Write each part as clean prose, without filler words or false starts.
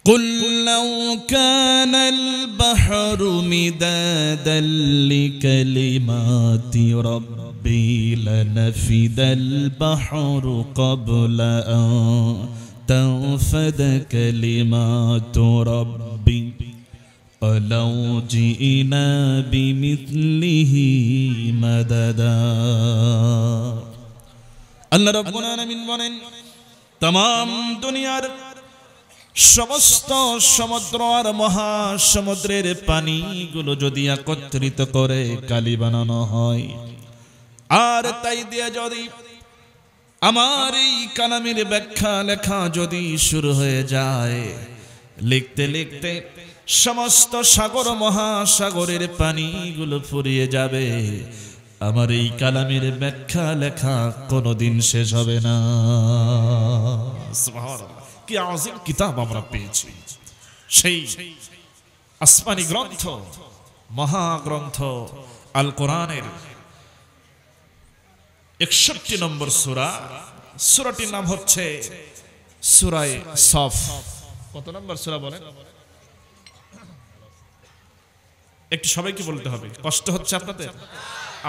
قل لو كان البحر مدادا لكلمات ربي لنفد البحر قبل أن تنفد كلمات ربي ولو جئنا بمثله مددا الله ربنا من বলেন तमाम দুনিয়ার সমস্ত সমুদ্র আর মহাসমুদ্রের পানিগুলো যদি একত্রিত করে কালি বানানো হয় আর তাই দিয়ে যদি আমার এই কালামের ব্যাখ্যা লেখা যদি শুরু হয়ে যায় লিখতে লিখতে সমস্ত সাগর মহাসাগরের পানিগুলো ফুরিয়ে যাবে আমার এই কালামের ব্যাখ্যা লেখা কোনোদিন শেষ হবে না সুবহানাল্লাহ কি আযীম কিতাব আমরা পেয়েছি সেই আসমানি গ্রন্থ মহাগ্রন্থ আল কোরআনের 61 নম্বর সূরা সূরাটির নাম হচ্ছে সূরা সফ কত নম্বর সূরা বলেন একটু সবাইকে বলতে হবে কষ্ট হচ্ছে আপনাদের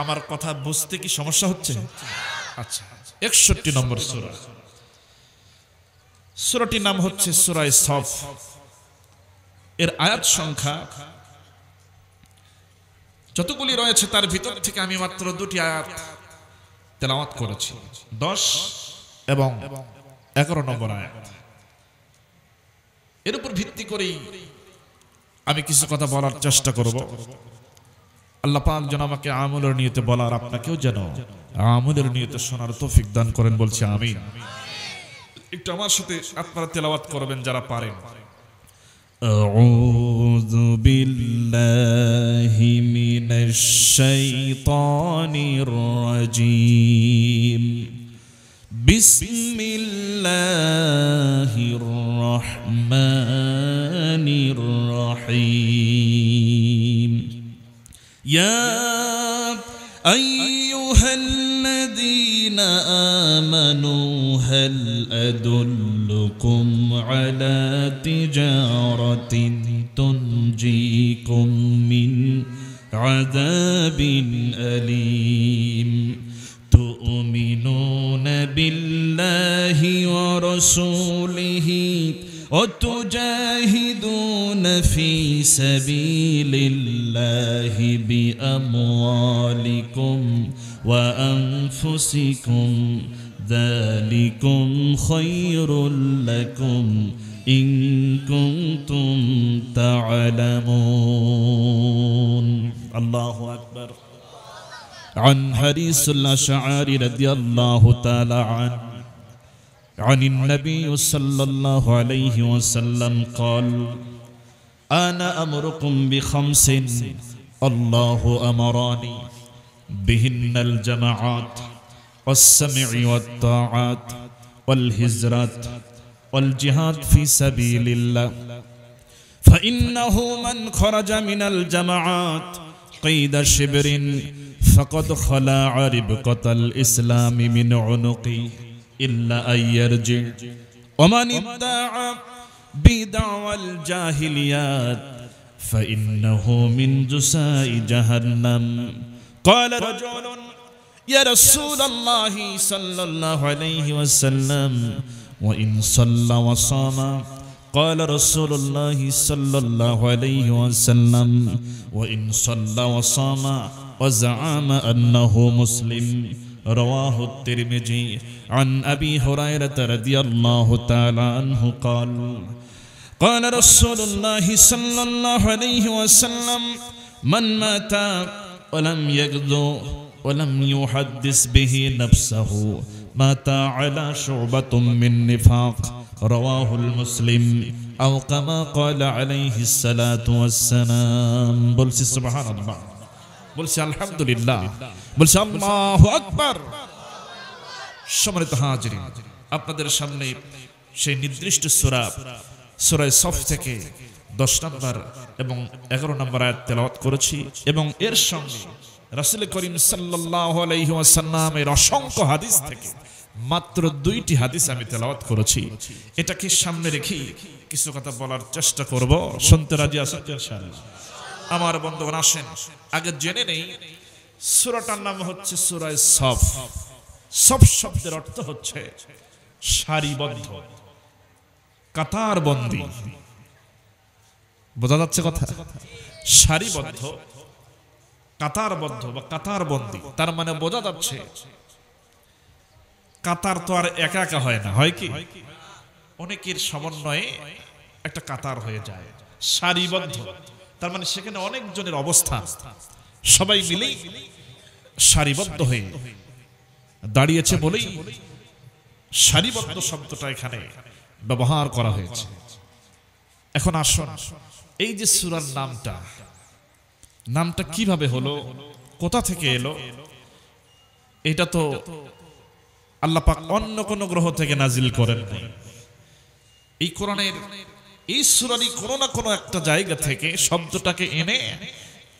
আমার কথা বুঝতে কি সমস্যা হচ্ছে আচ্ছা 61 নম্বর সূরা সূরাটির নাম হচ্ছে সূরা সফ এর আয়াত সংখ্যা যতগুলি রয়েছে তার ভিতর থেকে আমি মাত্র দুটি আয়াত তেলাওয়াত করেছি 10 এবং 11 নম্বর আয়াত এর উপর ভিত্তি করেই আমি কিছু কথা বলার চেষ্টা করব আল্লাহ পাক যেন আমাকে আমলের নিয়তে বলার আপনাকেও যেন আমলের নিয়তে শোনার তৌফিক দান করেন বলছি আমিন একটু আমার সাথে আপনারা তেলাওয়াত করবেন যারা পারেন আউযু বিল্লাহি মিনাশ শাইতানির রাজীম বিসমিল্লাহির রহমানির রহিম ইয়া أيها الذين آمنوا هل أدلكم على تجارة تنجيكم من عذاب أليم تؤمنون بالله ورسوله وتجاهدون في سبيل الله بأموالكم وأنفسكم ذلكم خير لكم إن كنتم تعلمون الله أكبر عن حريص الأشعري رضي الله تعالى عنه عن النبي صلى الله عليه وسلم قال أنا أمركم بخمس الله أمراني بهن الجماعات والسمع والطاعات والهجرة والجهاد في سبيل الله فإنه من خرج من الجماعات قيد شبر فقد خلع ربقة الإسلام من عنقه إلا أن يرجع ومن ادعى بدعوى الجاهليات فإنه من جزاء جهنم قال رجل يا رسول الله صلى الله عليه وسلم وإن صلى وصام قال رسول الله صلى الله عليه وسلم وإن صلى وصام وزعم أنه مسلم رواه الترمذي عن أبي هريرة رضي الله تعالى عنه قال قال رسول الله صلى الله عليه وسلم من مات ولم يغزو ولم يحدث به نفسه مات على شعبة من نفاق رواه المسلم أو كما قال عليه الصلاة والسلام بلسي سبحان الله বলছি আলহামদুলিল্লাহ বলছি আল্লাহু আকবার সম্মানিত হাজিরিন আপনাদের সামনে সেই নির্দিষ্ট সূরা সফ থেকে 10 নম্বর এবং 11 নম্বর আয়াত তেলাওয়াত করেছি এবং এর সঙ্গে রাসূল করিম সাল্লাল্লাহু আলাইহি ওয়াসাল্লামের অসংখ্য হাদিস থেকে মাত্র 2টি হাদিস আমি তেলাওয়াত করেছি এটাকে সামনে রেখে কিছু কথা বলার চেষ্টা করব। শুনতে রাজি আছেন ইনশাআল্লাহ? আমার বন্ধুগণ আসেন আগে জেনে নেই সূরাটার নাম হচ্ছে সূরা সফ। সফ শব্দের অর্থ হচ্ছে সারিবদ্ধ, কাতারবন্দী। বোঝা যাচ্ছে কথা? সারিবদ্ধ, কাতারবদ্ধ বা কাতারবন্দী, তার মানে বোঝা যাচ্ছে কাতার তো আর একা একা হয় না, হয় কি? অনেকের সমন্বয়ে একটা কাতার হয়ে যায়। সারিবদ্ধ তার মানে সেখানে অনেকজনের অবস্থান, সবাই মিলেই সারিবদ্ধ হয়ে দাঁড়িয়েছে বলেই সারিবদ্ধ শব্দটা এখানে ব্যবহার করা হয়েছে। এখন আসুন, এই যে সূরার নামটা কিভাবে হলো, কোথা থেকে এলো? এটা তো আল্লাহ পাক অন্য কোন গ্রহ থেকে নাজিল করেন নাই। এই কোরআনের এই সূরারই কোনো না কোনো একটা জায়গা থেকে শব্দটাকে এনে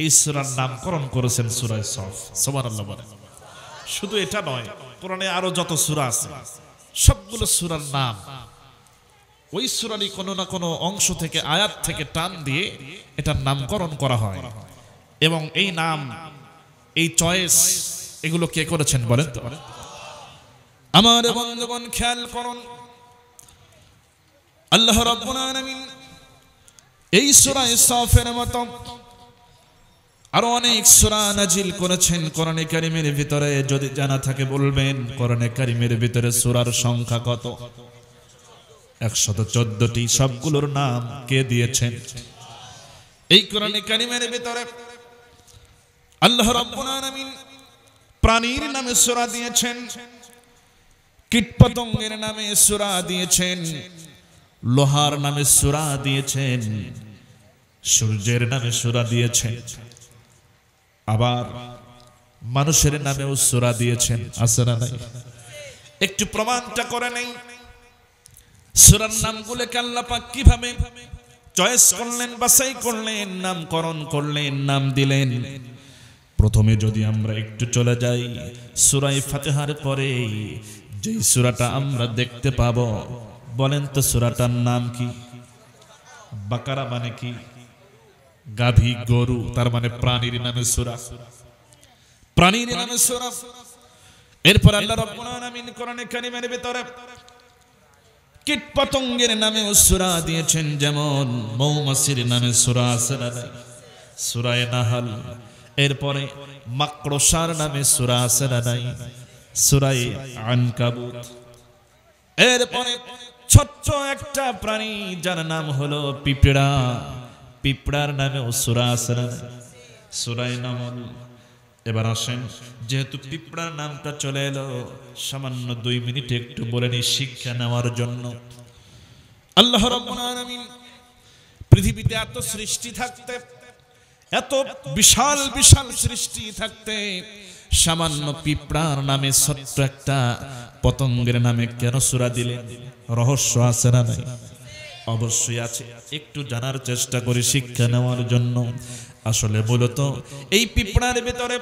এই সূরার নামকরণ করেছেন সূরা সফ। সুবহানাল্লাহ বলেন। শুধু এটা নয়, কোরআনে আরো যত সূরা আছে সবগুলো সূরার নাম ওই সূরারই কোনো না কোনো অংশ থেকে, আয়াত থেকে টান দিয়ে এটার নামকরণ করা হয়। এবং এই নাম, এই চয়েস, এগুলো কে করেছেন বলেন তো? আমার বন্ধুগণ খেয়াল করুন, আল্লাহ রাব্বুল আলামিন এই সূরা সফের মতো আরো অনেক সূরা নাজিল করেছেন কোরআনে কারীমের ভিতরে। যদি জানা থাকে বলবেন, কোরআনে কারীমের ভিতরে সূরার সংখ্যা কত? 114টি। সবগুলোর নাম কে দিয়েছেন? এই কোরআনে কারীমের ভিতরে আল্লাহ রাব্বুল আলামিন প্রাণীর নামে সূরা দিয়েছেন, কীটপতঙ্গের নামে সূরা দিয়েছেন, লোহার নামে সূরা দিয়েছেন, সূর্যের নামে সূরা দিয়েছেন, আবার মানুষের নামেও সূরা দিয়েছেন। আছে না নাই? একটু প্রমাণটা করে নেই। সূরার নামগুলোকে আল্লাহ পাক কিভাবে চয়েস করলেন, বাছাই করলেন, নামকরণ করলেন, নাম দিলেন। প্রথমে যদি আমরা একটু চলে যাই সূরা ফাতিহার পরে যে সূরাটা আমরা দেখতে পাবো, বলেন তো সূরাটার নাম কি? বাকারা মানে কি? গাভী, গরু, তার মানে প্রাণীর নামে সূরা। প্রাণীর নামে সূরা। এরপর আল্লাহ রাব্বুল আলামিন কোরআনে কারীমের ভিতরে কীটপতঙ্গের নামে সূরা দিয়েছেন, যেমন মৌমাছির নামে সূরা আছে না? সূরা নাহল। এরপরে মাকড়সার নামে সূরা আছে না? সূরা আনকাবুত। এরপরে ছোট্ট একটা প্রাণী যার নাম হলো পিঁপড়া, পিঁপড়ার নামেও সূরা আছে না? সূরা নামল। এবার আসেন, যেহেতু পিঁপড়ার নামটা চলে এলো, সামান্য 2 মিনিট একটু বলে নিই শিক্ষা নেওয়ার জন্য। আল্লাহ রাব্বুল আলামিন পৃথিবীতে এত সৃষ্টি থাকতে, এত বিশাল বিশাল সৃষ্টি থাকতে, সামান্য পিঁপড়ার নামে ছোট্ট একটা পতঙ্গের নামে কেন সূরা দিলেন? রহস্য আছে না নাই? অবশ্যই আছে। একটু জানার চেষ্টা করি শিক্ষা নেওয়ার জন্য। আসলে মূলত এই পিঁপড়ার ভিতরে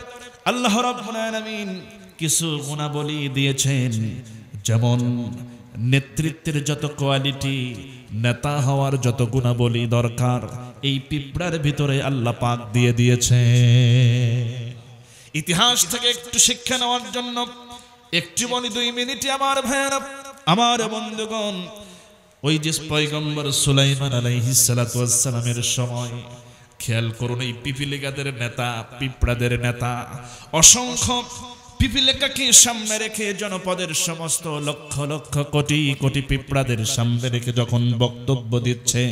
আল্লাহ রাব্বুল আলামিন কিছু গুণাবলী দিয়েছেন, যেমন নেতৃত্বের যত কোয়ালিটি, নেতা হওয়ার যত গুণাবলী দরকার, এই পিঁপড়ার ভিতরে আল্লাহ পাক দিয়ে দিয়েছে। ইতিহাস থেকে একটু শিক্ষা নেওয়ার জন্য একটু বলি 2 মিনিটে আমার ভাইয়েরা, আমার বন্ধুগণ, ওই যে পয়গম্বর সুলাইমান আলাইহিস সালাতু ওয়াস সালামের সময় খেয়াল করুন, এই পিপিলিকাদের নেতা, পিঁপড়াদের নেতা, অসংখ্য পিপিলিকাকে সামনে রেখে জনপদের সমস্ত লক্ষ লক্ষ কোটি কোটি পিঁপড়াদের সামনে রেখে যখন বক্তব্য দিচ্ছে,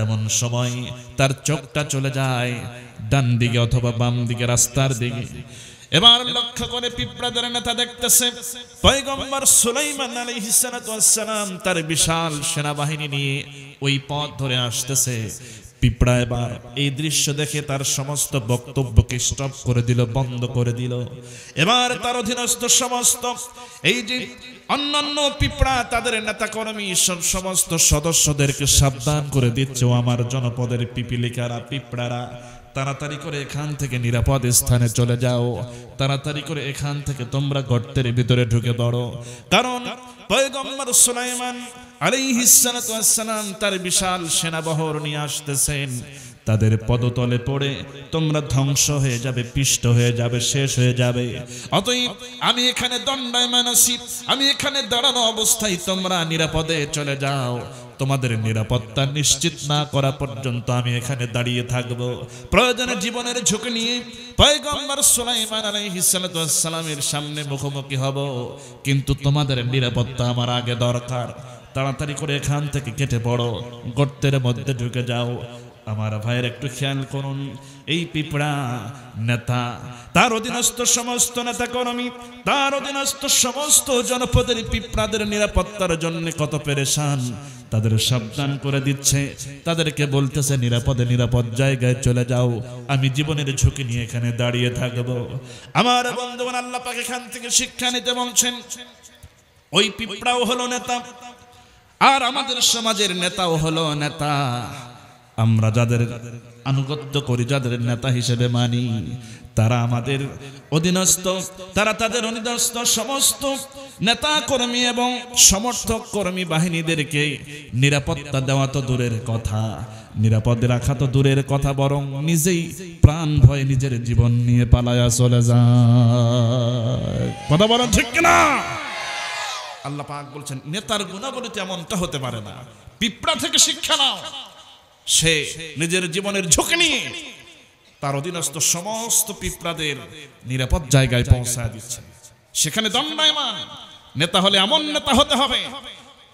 এমন সময় তার চোখটা চলে যায় ডান দিকে অথবা বাম দিকে, রাস্তার দিকে। এবার লক্ষ্য করে পিঁপড়াদের নেতা দেখতেছে পয়গম্বর সুলাইমান আলাইহিস সালাতু ওয়াস সালাম তার বিশাল সেনাবাহিনী নিয়ে ওই পথ ধরে আসতেছে। পিঁপড়া এবার এই দৃশ্য দেখে তার সমস্ত বক্তব্যকে স্টপ করে দিল, বন্ধ করে দিল। এবার তার অধীনস্থ সমস্ত এই যে অন্যান্য পিঁপড়া, তাদের নেতাকর্মী, সমস্ত সদস্যদেরকে সাবধান করে দিচ্ছে, ও আমার জনপদের পিপিলিকারা, পিঁপড়ারা, তাড়াতাড়ি করে এখান থেকে নিরাপদ স্থানে চলে যাও, তাড়াতাড়ি করে এখান থেকে তোমরা গর্তের ভিতরে ঢুকে পড়ো। কারণ পয়গম্বর সুলাইমান আলাইহিস সালাতু ওয়াস সালাম তার বিশাল সেনাবহর নিয়ে আসতেছেন। তাদের পদতলে পড়ে তোমরা ধ্বংস হয়ে যাবে, পিষ্ট হয়ে যাবে, শেষ হয়ে যাবে। অতএব আমি এখানে দণ্ডায়মান আছি, আমি এখানে দাঁড়ানো অবস্থায় তোমরা নিরাপদে চলে যাও। তোমাদের নিরাপত্তা নিশ্চিত না করা পর্যন্ত আমি এখানে দাঁড়িয়ে থাকব। প্রয়োজনে জীবনের ঝুঁকি নিয়ে পয়গম্বর সুলাইমান আলাইহিস সালাতু ওয়াস সালামের সামনে মুখোমুখি হব, কিন্তু তোমাদের নিরাপত্তা আমার আগে দরকার। তাড়াতাড়ি করে এখান থেকে কেটে পড়ো, গর্তের মধ্যে ঢুকে যাও। আমার ভাইয়ের একটু খেয়াল করুন, এই পিঁপড়া নেতা, তার অধীনস্থ সমস্ত নেতা কর্মী, তার অধীনস্থ সমস্ত জনপদের পিঁপড়াদের নিরাপত্তার জন্য কত পেরেশান। তাদের সাবধান করে দিচ্ছে, তাদেরকে বলতেছে নিরাপদে নিরাপদ জায়গায় চলে যাও, আমি জীবনের ঝুঁকি নিয়ে এখানে দাঁড়িয়ে থাকবো। আমার বন্ধুগণ, আল্লাহ পাক এখান থেকে শিক্ষা নিতে বলছেন। ওই পিঁপড়াও হলো নেতা, আর আমাদের সমাজের নেতাও হলো নেতা। আমরা যাদের আনুগত্য করি, যাদের নেতা হিসেবে মানি, তারা আমাদের অধীনস্থ, তারা তাদের অধীনস্থ সমস্ত নেতা কর্মী এবং সমর্থক কর্মী বাহিনীদেরকে নিরাপত্তা দেওয়া তো দূরের কথা, নিরাপদে রাখা তো দূরের কথা, বরং নিজেই প্রাণ ভয়ে নিজের জীবন নিয়ে পালায়া চলে যায়। কথা বলেন ঠিক কিনা? আল্লাহ পাক বলছেন নেতার গুণাবলীতে এমনটা হতে পারে না। পিঁপড়া থেকে শিক্ষা নাও, সে নিজের জীবনের ঝুঁকি নিয়ে তার অধীনস্থ সমস্ত পিঁপড়াদের নিরাপদ জায়গায় পৌঁছায় দিচ্ছে। সেখানে দণ্ডায়মান নেতা হলে এমন নেতা হতে হবে,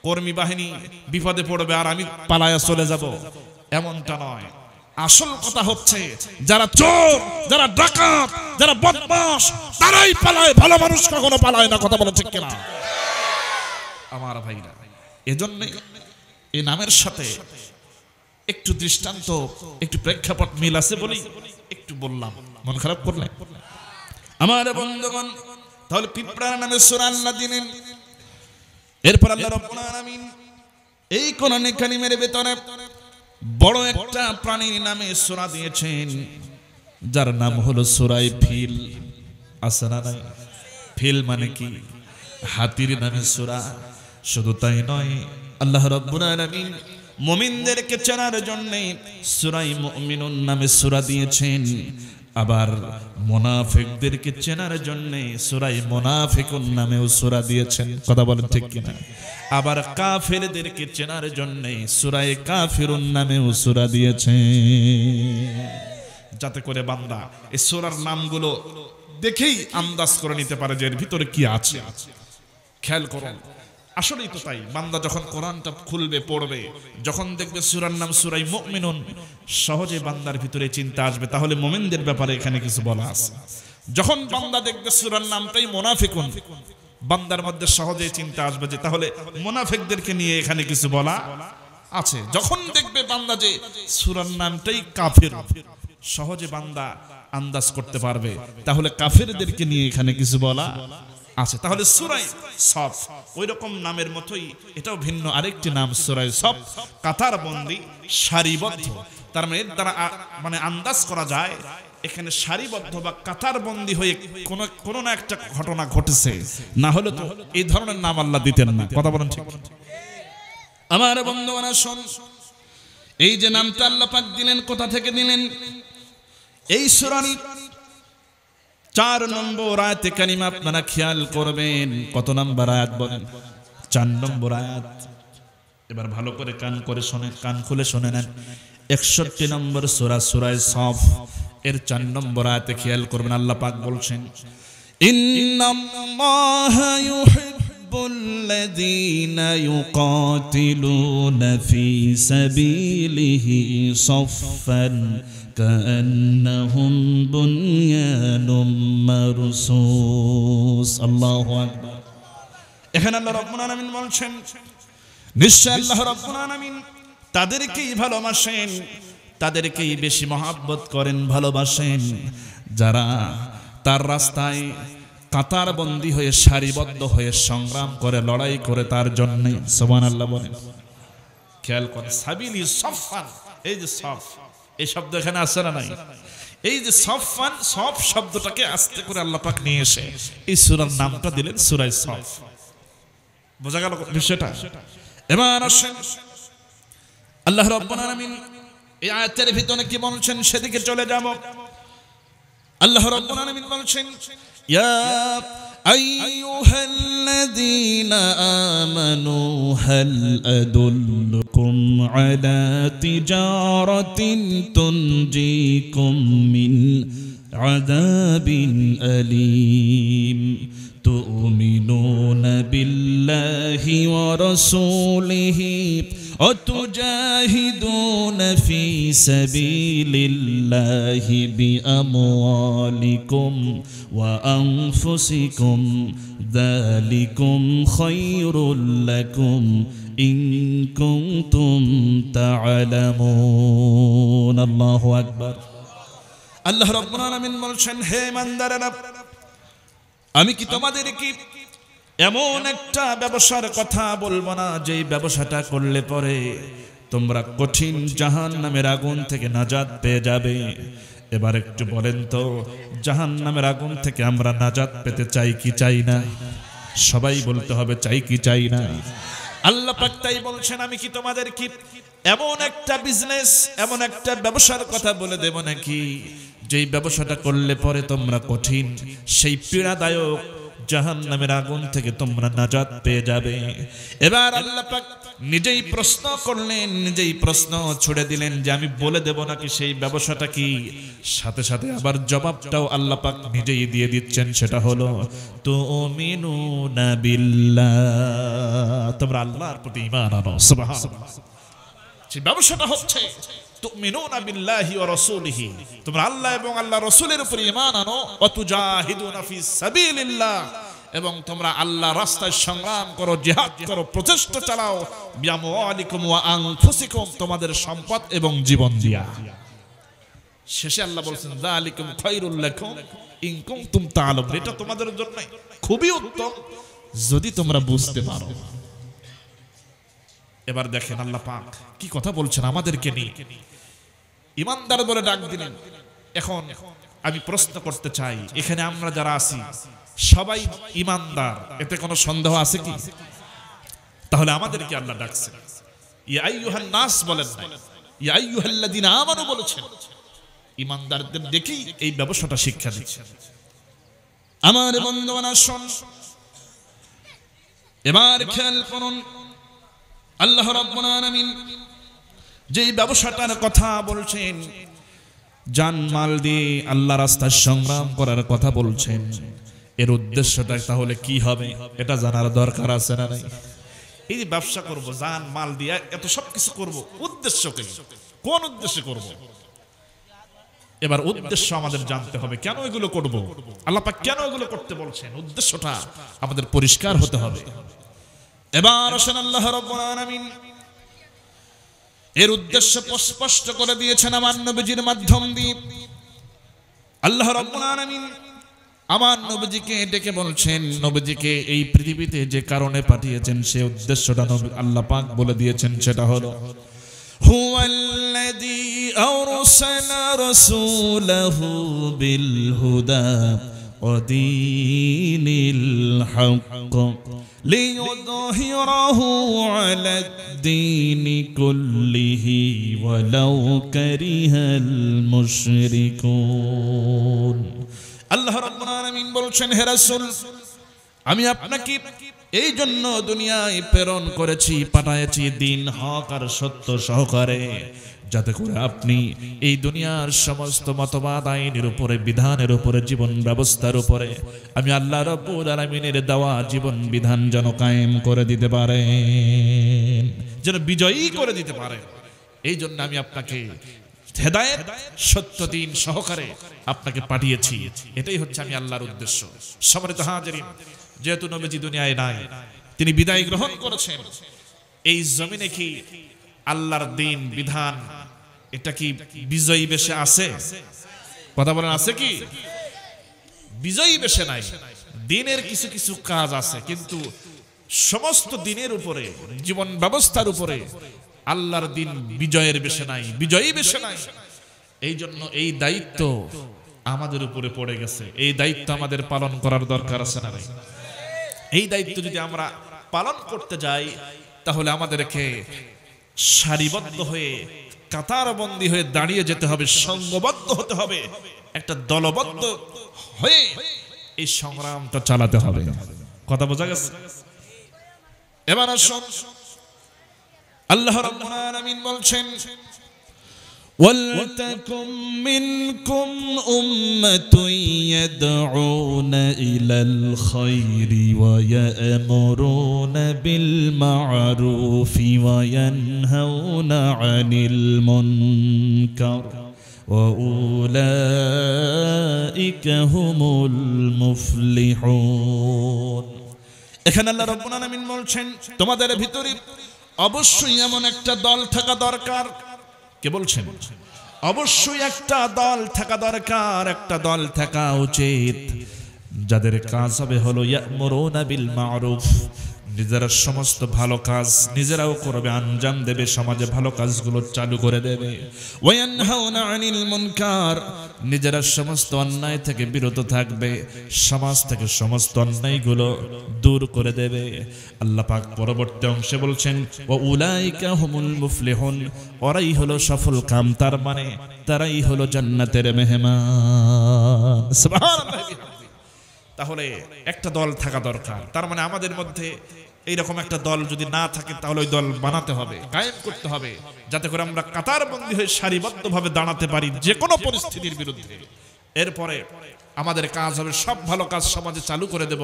কর্মী বাহিনী বিপদে পড়বে আর আমি পালায়া চলে যাব, এমনটা নয়। আসল কথা হচ্ছে যারা চোর, যারা ডাকাত, যারা বদমাশ, তারাই পালায়, ভালো মানুষ কখনো পালায় না। কথা বলে ঠিক কিনা আমার ভাইরা? এজন্য এই নামের সাথে একটু দৃষ্টান্ত, একটু প্রেক্ষাপট মিল আছে বলি একটু বললাম, মন খারাপ করলে আমার বন্ধুগণ। তাহলে পিঁপড়ার নামে সূরা আল্লাহ দিলেন। এরপর আল্লাহ রাব্বুল আলামিন এই কোরআনে কারীমের ভিতরে বড় একটা প্রাণীর নামে সূরা দিয়েছেন, যার নাম হলো সূরায়ে ফিল। আসনা নাই? ফিল মানে কি? হাতির নামে সূরা। শুধু তাই নয়, আল্লাহ রাব্বুল আলামিন মুমিনদেরকে চেনার জন্য সূরায়ে মুমিনুন নামে সূরা দিয়েছেন, আবার মুনাফিকদেরকে চেনার জন্য সূরায়ে মুনাফিকুন নামেও সূরা দিয়েছেন। কথা বলেন ঠিক কিনা? আবার কাফেরদেরকে চেনার জন্য সূরায়ে কাফিরুন নামেও সূরা দিয়েছেন, যাতে করে বান্দা এই সূরার নামগুলো দেখেই আন্দাজ করে নিতে পারে যে এর ভিতরে কি আছে। খেয়াল করুন, আসলেই তো তাই। বান্দা যখন কোরআনটা খুলবে, পড়বে, যখন দেখবে সূরার নাম সূরায়ে মুমিনুন, সহজে বান্দার ভিতরে চিন্তা আসবে তাহলে মুমিনদের ব্যাপারে এখানে কিছু বলা আছে। যখন বান্দা দেখবে সূরার নামটাই মুনাফিকুন, বান্দার মধ্যে সহজে চিন্তা আসবে যে তাহলে মুনাফিকদেরকে নিয়ে এখানে কিছু বলা আছে। যখন দেখবে বান্দা যে সূরার নামটাই কাফির, সহজে বান্দা আন্দাজ করতে পারবে তাহলে কাফেরদেরকে নিয়ে এখানে কিছু বলা আছে। তাহলে সূরায়ে সফ ওই রকম নামের মতোই এটাও ভিন্ন আরেকটি নাম, সূরায়ে সফ, কাতারবন্দি, সারিবদ্ধ। তার মানে এর দ্বারা মানে আন্দাজ করা যায় এখানে সারিবদ্ধ বা কাতারবন্দি হয়ে কোনো না একটা ঘটনা ঘটেছে, না হলে তো এই ধরনের নাম আল্লাহ দিতেন না। কথা বলেন ঠিক? আমার বন্ধুরা শোন, এই যে নামটা আল্লাহ পাক দিলেন, কোথা থেকে দিলেন? এই সূরার 4 নম্বর আয়াতে কারিমা আপনারা খেয়াল করবেন। কত নম্বর আয়াত বলেন? 4 নম্বর আয়াত। এবার ভালো করে কান করে শুনে, কান খুলে শুনে নেন। 61 নম্বর সূরা, সূরায়ে সফ, এর 4 নম্বর আয়াতে খেয়াল করবেন। আল্লাহ পাক বলছেন, ইন্নাল্লাহা ইউহিব্বুল্লাযীনা ইউকাতিলুনা ফী সাবিলিহি সাফফান কান্নাহুম বুনয়ানুম মারসুস। আল্লাহু আকবার। এখানে আল্লাহ রাব্বুল আলামিন বলছেন, নিশ্চয় আল্লাহ রাব্বুল আলামিন তাদেরকেই ভালোবাসেন, তাদেরকেই বেশি মহব্বত করেন, ভালোবাসেন, যারা তার রাস্তায় কাতারবন্দি হয়ে সারিবদ্ধ হয়ে সংগ্রাম করে, লড়াই করে তার জন্য। সুবহানাল্লাহ বলেন। খেয়াল করেন, সাবিলি সাফফান, এই যে সফ, এই শব্দ এখানে আছে না নাই? এই যে সফফান, সফ শব্দটাকে আস্তে করে আল্লাহ পাক নিয়ে এসে এই সূরার নামটা দিলেন সূরায়ে সফ। বোঝা গেল বিষয়টা? এবার আসেন আল্লাহ রাব্বুল আলামিন এই আয়াতের ভিতরে কি বলছেন সেদিকে চলে যাব। আল্লাহ রাব্বুল আলামিন বলছেন ইয়া আইয়ুহাল্লাযীনা আমানু হাল আদুল্লুকুম আলা তিজারাতিন তুনজিকুম মিন আযাবিন আলীম তুমিনুনা বিল্লাহি ওয়া রাসূলিহি وتجاهدون في سبيل الله بأموالكم وأنفسكم ذلكم خير لكم إن كنتم تعلمون الله أكبر আল্লাহ রাব্বুল আলামিন বলছেন হে ইমানদারেরা আমি কি তোমাদের কি এমন একটা ব্যবসার কথা বলবো না যেই ব্যবসাটা করলে পরে তোমরা কঠিন জাহান্নামের আগুন থেকে নাজাত পেয়ে যাবে। এবার একটু বলেন তো জাহান্নামের আগুন থেকে আমরা নাজাত পেতে চাই কি চাই না? সবাই বলতে হবে চাই কি চাই না। আল্লাহ পাক তাই বলছেন আমি কি তোমাদের কি এমন একটা বিজনেস এমন একটা ব্যবসার কথা বলে দেব নাকি যেই ব্যবসাটা করলে পরে তোমরা কঠিন সেই পীড়াদায়ক জাহান্নামের আগুন থেকে তোমরা নাজাত পেয়ে যাবে। এবার আল্লাহ পাক নিজেই প্রশ্ন করলেন, নিজেই প্রশ্ন ছুড়ে দিলেন যে আমি বলে দেব নাকি সেই ব্যবসাটা কি। সাথে সাথে আবার জবাবটাও আল্লাহ পাক নিজেই দিয়ে দিচ্ছেন, সেটা হলো তুমিনুনা বিল্লাহ, তোমরা আল্লাহর প্রতি ঈমান আনো। সুবহানাল্লাহ। সেই ব্যবসাটা হচ্ছে তুমিনুনা বিল্লাহি ওয়া রাসূলিহি, তোমরা আল্লাহ এবং আল্লাহর রাসূলের উপর ঈমান আনো। ওয়া তুজাহিদুনা ফি সাবিলিল্লাহ, এবং তোমরা আল্লাহর রাস্তায় সংগ্রাম করো, জিহাদ করো, প্রচেষ্টা চালাও। বিআমওয়ালিকুম ওয়া আনফুসিকুম, তোমাদের সম্পদ এবং জীবন দিয়া। শেষে আল্লাহ বলেন যালিকুম খায়রুল লাকুম ইন কুনতুম তা'লামুন, এটা তোমাদের জন্য খুবই উত্তম যদি তোমরা বুঝতে পারো। এবার দেখেন আল্লাহ পাক কি কথা বলছেন আমাদেরকে নিয়ে। ঈমানদার বলে ডাক দিলেন। এখন আমি প্রশ্ন করতে চাই, এখানে আমরা যারা আছি সবাই ঈমানদার, এতে কোনো সন্দেহ আছে কি? তাহলে আমাদেরকে আল্লাহ ডাকছেন ইয়া আইয়ুহান নাস বলেন না, ইয়া আইয়ুহাল্লাযীনা আমানু বলেছেন। ঈমানদারদের দেখি এই ব্যবসাটা শিক্ষা দিচ্ছেন। আমার বন্ধুগণ শুন, এবার খেয়াল করুন আল্লাহ রাব্বুল আলামিন যেই ব্যবসাটার কথা বলছেন, জানমাল দিয়ে আল্লাহ রাস্তায় সংগ্রাম করার কথা বলছেন, এর উদ্দেশ্যটা তাহলে কি হবে এটা জানার দরকার আছে না নাই? এই যে ব্যবসা করব, জান মাল দিয়ে এত সবকিছু করব, উদ্দেশ্য কি? কোন উদ্দেশ্যে করব? এবার উদ্দেশ্য আমাদের জানতে হবে। কেন এগুলো করব? আল্লাহ পাক কেন এগুলো করতে বলছেন? উদ্দেশ্যটা আমাদের পরিষ্কার হতে হবে। এবার আসেন আল্লাহ রাব্বুল আলামিন এর উদ্দেশ্য স্পষ্ট করে দিয়েছেন আমার নবীজির মাধ্যম দিয়ে। আল্লাহ রাব্বুল আলামিন আমার নবীজিকে ডেকে বলছেন, নবীজিকে এই পৃথিবীতে যে কারণে পাঠিয়েছেন সে উদ্দেশ্যটা আল্লাহ পাক বলে দিয়েছেন, সেটা হলো হুয়াল্লাযী আরসালা রাসূলাহু বিল হুদা ওয়া দীনিল হক লিইয়ুযহিরাহু আলাদ-দীনি কুল্লিহি ওয়ালাউ কারিহাল মুশরিকুন। আল্লাহ রাব্বুল আলামিন বলছেন, হে রাসূল, আমি আপনাকে এই জন্য দুনিয়ায় প্রেরণ করেছি, পাঠায়েছি দ্বীন হক আর সত্য সহকারে, যাতে করে আপনি এই দুনিয়ার সমস্ত মতবাদ আইনের উপরে, বিধানের উপরে, জীবন ব্যবস্থার উপরে আমি আল্লাহ রাব্বুল আলামিনের দেওয়া জীবন বিধান যেন কায়েম করে দিতে পারেন, যেন বিজয়ী করে দিতে পারেন। এই জন্য আমি আপনাকে হেদায়েত সত্য দ্বীন সহকারে আপনাকে পাঠিয়েছি। এটাই হচ্ছে আমি আল্লাহর উদ্দেশ্য। সম্মানিত হাজিরিন, যেহেতু নবীজি দুনিয়ায় নাই, তিনি বিদায় গ্রহণ করেছেন, এই জমিনে কি আল্লাহর দ্বীন বিধান এটা কি বিজয়ী বেশে আছে? কথা বলেন, আছে কি? বিজয়ী বেশে নাই। দ্বীনের কিছু কিছু কাজ আছে, কিন্তু সমস্ত দ্বীনের উপরে, জীবন ব্যবস্থার উপরে আল্লাহর দ্বীন বিজয়ের বেশে নাই, বিজয়ী বেশে নাই। এই জন্য এই দায়িত্ব আমাদের উপরে পড়ে গেছে। এই দায়িত্ব আমাদের পালন করার দরকার আছে না? এই দায়িত্ব যদি আমরা পালন করতে যাই, তাহলে আমাদেরকে সারিবদ্ধ হয়ে কাতারবন্দী হয়ে দাঁড়িয়ে যেতে হবে, সংঘবদ্ধ হতে হবে, একটা দলবদ্ধ হয়ে এই সংগ্রামটা চালাতে হবে। কথা বোঝা গেছে? এবার আসুন, আল্লাহ রাব্বুল আলামিন বলছেন, وَلْتَكُنْ مِنْكُمْ أُمَّةٌ يَدْعُونَ إِلَى الْخَيْرِ وَيَأْمُرُونَ بِالْمَعْرُوفِ وَيَنْهَوْنَ عَنِ الْمُنْكَرِ وَأُولَئِكَ هُمُ الْمُفْلِحُونَ। এখানে আল্লাহ রাব্বুল আলামিন বলছেন, তোমাদের ভিতরে অবশ্যই এমন একটা দল থাকা দরকার। কে বলছেন? অবশ্যই একটা দল থাকা দরকার, একটা দল থাকা উচিত যাদের কাজ হবে হলো ইয়ামুরুনা বিল মারুফ, নিজেরা সমস্ত ভালো কাজ নিজেরাও করবে, আঞ্জাম দেবে, সমাজে ভালো কাজগুলো চালু করে দেবে। ওয়ায়ানহাউনা আনিল মুনকার, নিজেরা সমস্ত অন্যায় থেকে বিরত থাকবে, সমাজ থেকে সমস্ত অন্যায়গুলো দূর করে দেবে। আল্লাহ পাক পরবর্তী অংশে বলছেন, ওয়া উলাইকা হুমুল মুফলিহুন, ওরাই হলো সফল কাম, তার মানে তারাই হলো জান্নাতের মেহমান। সুবহানাল্লাহ। তাহলে একটা দল থাকা দরকার, তার মানে আমাদের মধ্যে এইরকম একটা দল যদি না থাকে তাহলে ওই দল বানাতে হবে, কায়েম করতে হবে, যাতে করে আমরা কাতারবন্দী হয়ে সারিবদ্ধভাবে দাঁড়াতে পারি যে কোনো পরিস্থিতির বিরুদ্ধে। এরপরে আমাদের কাজ হবে সব ভালো কাজ সমাজে চালু করে দেব,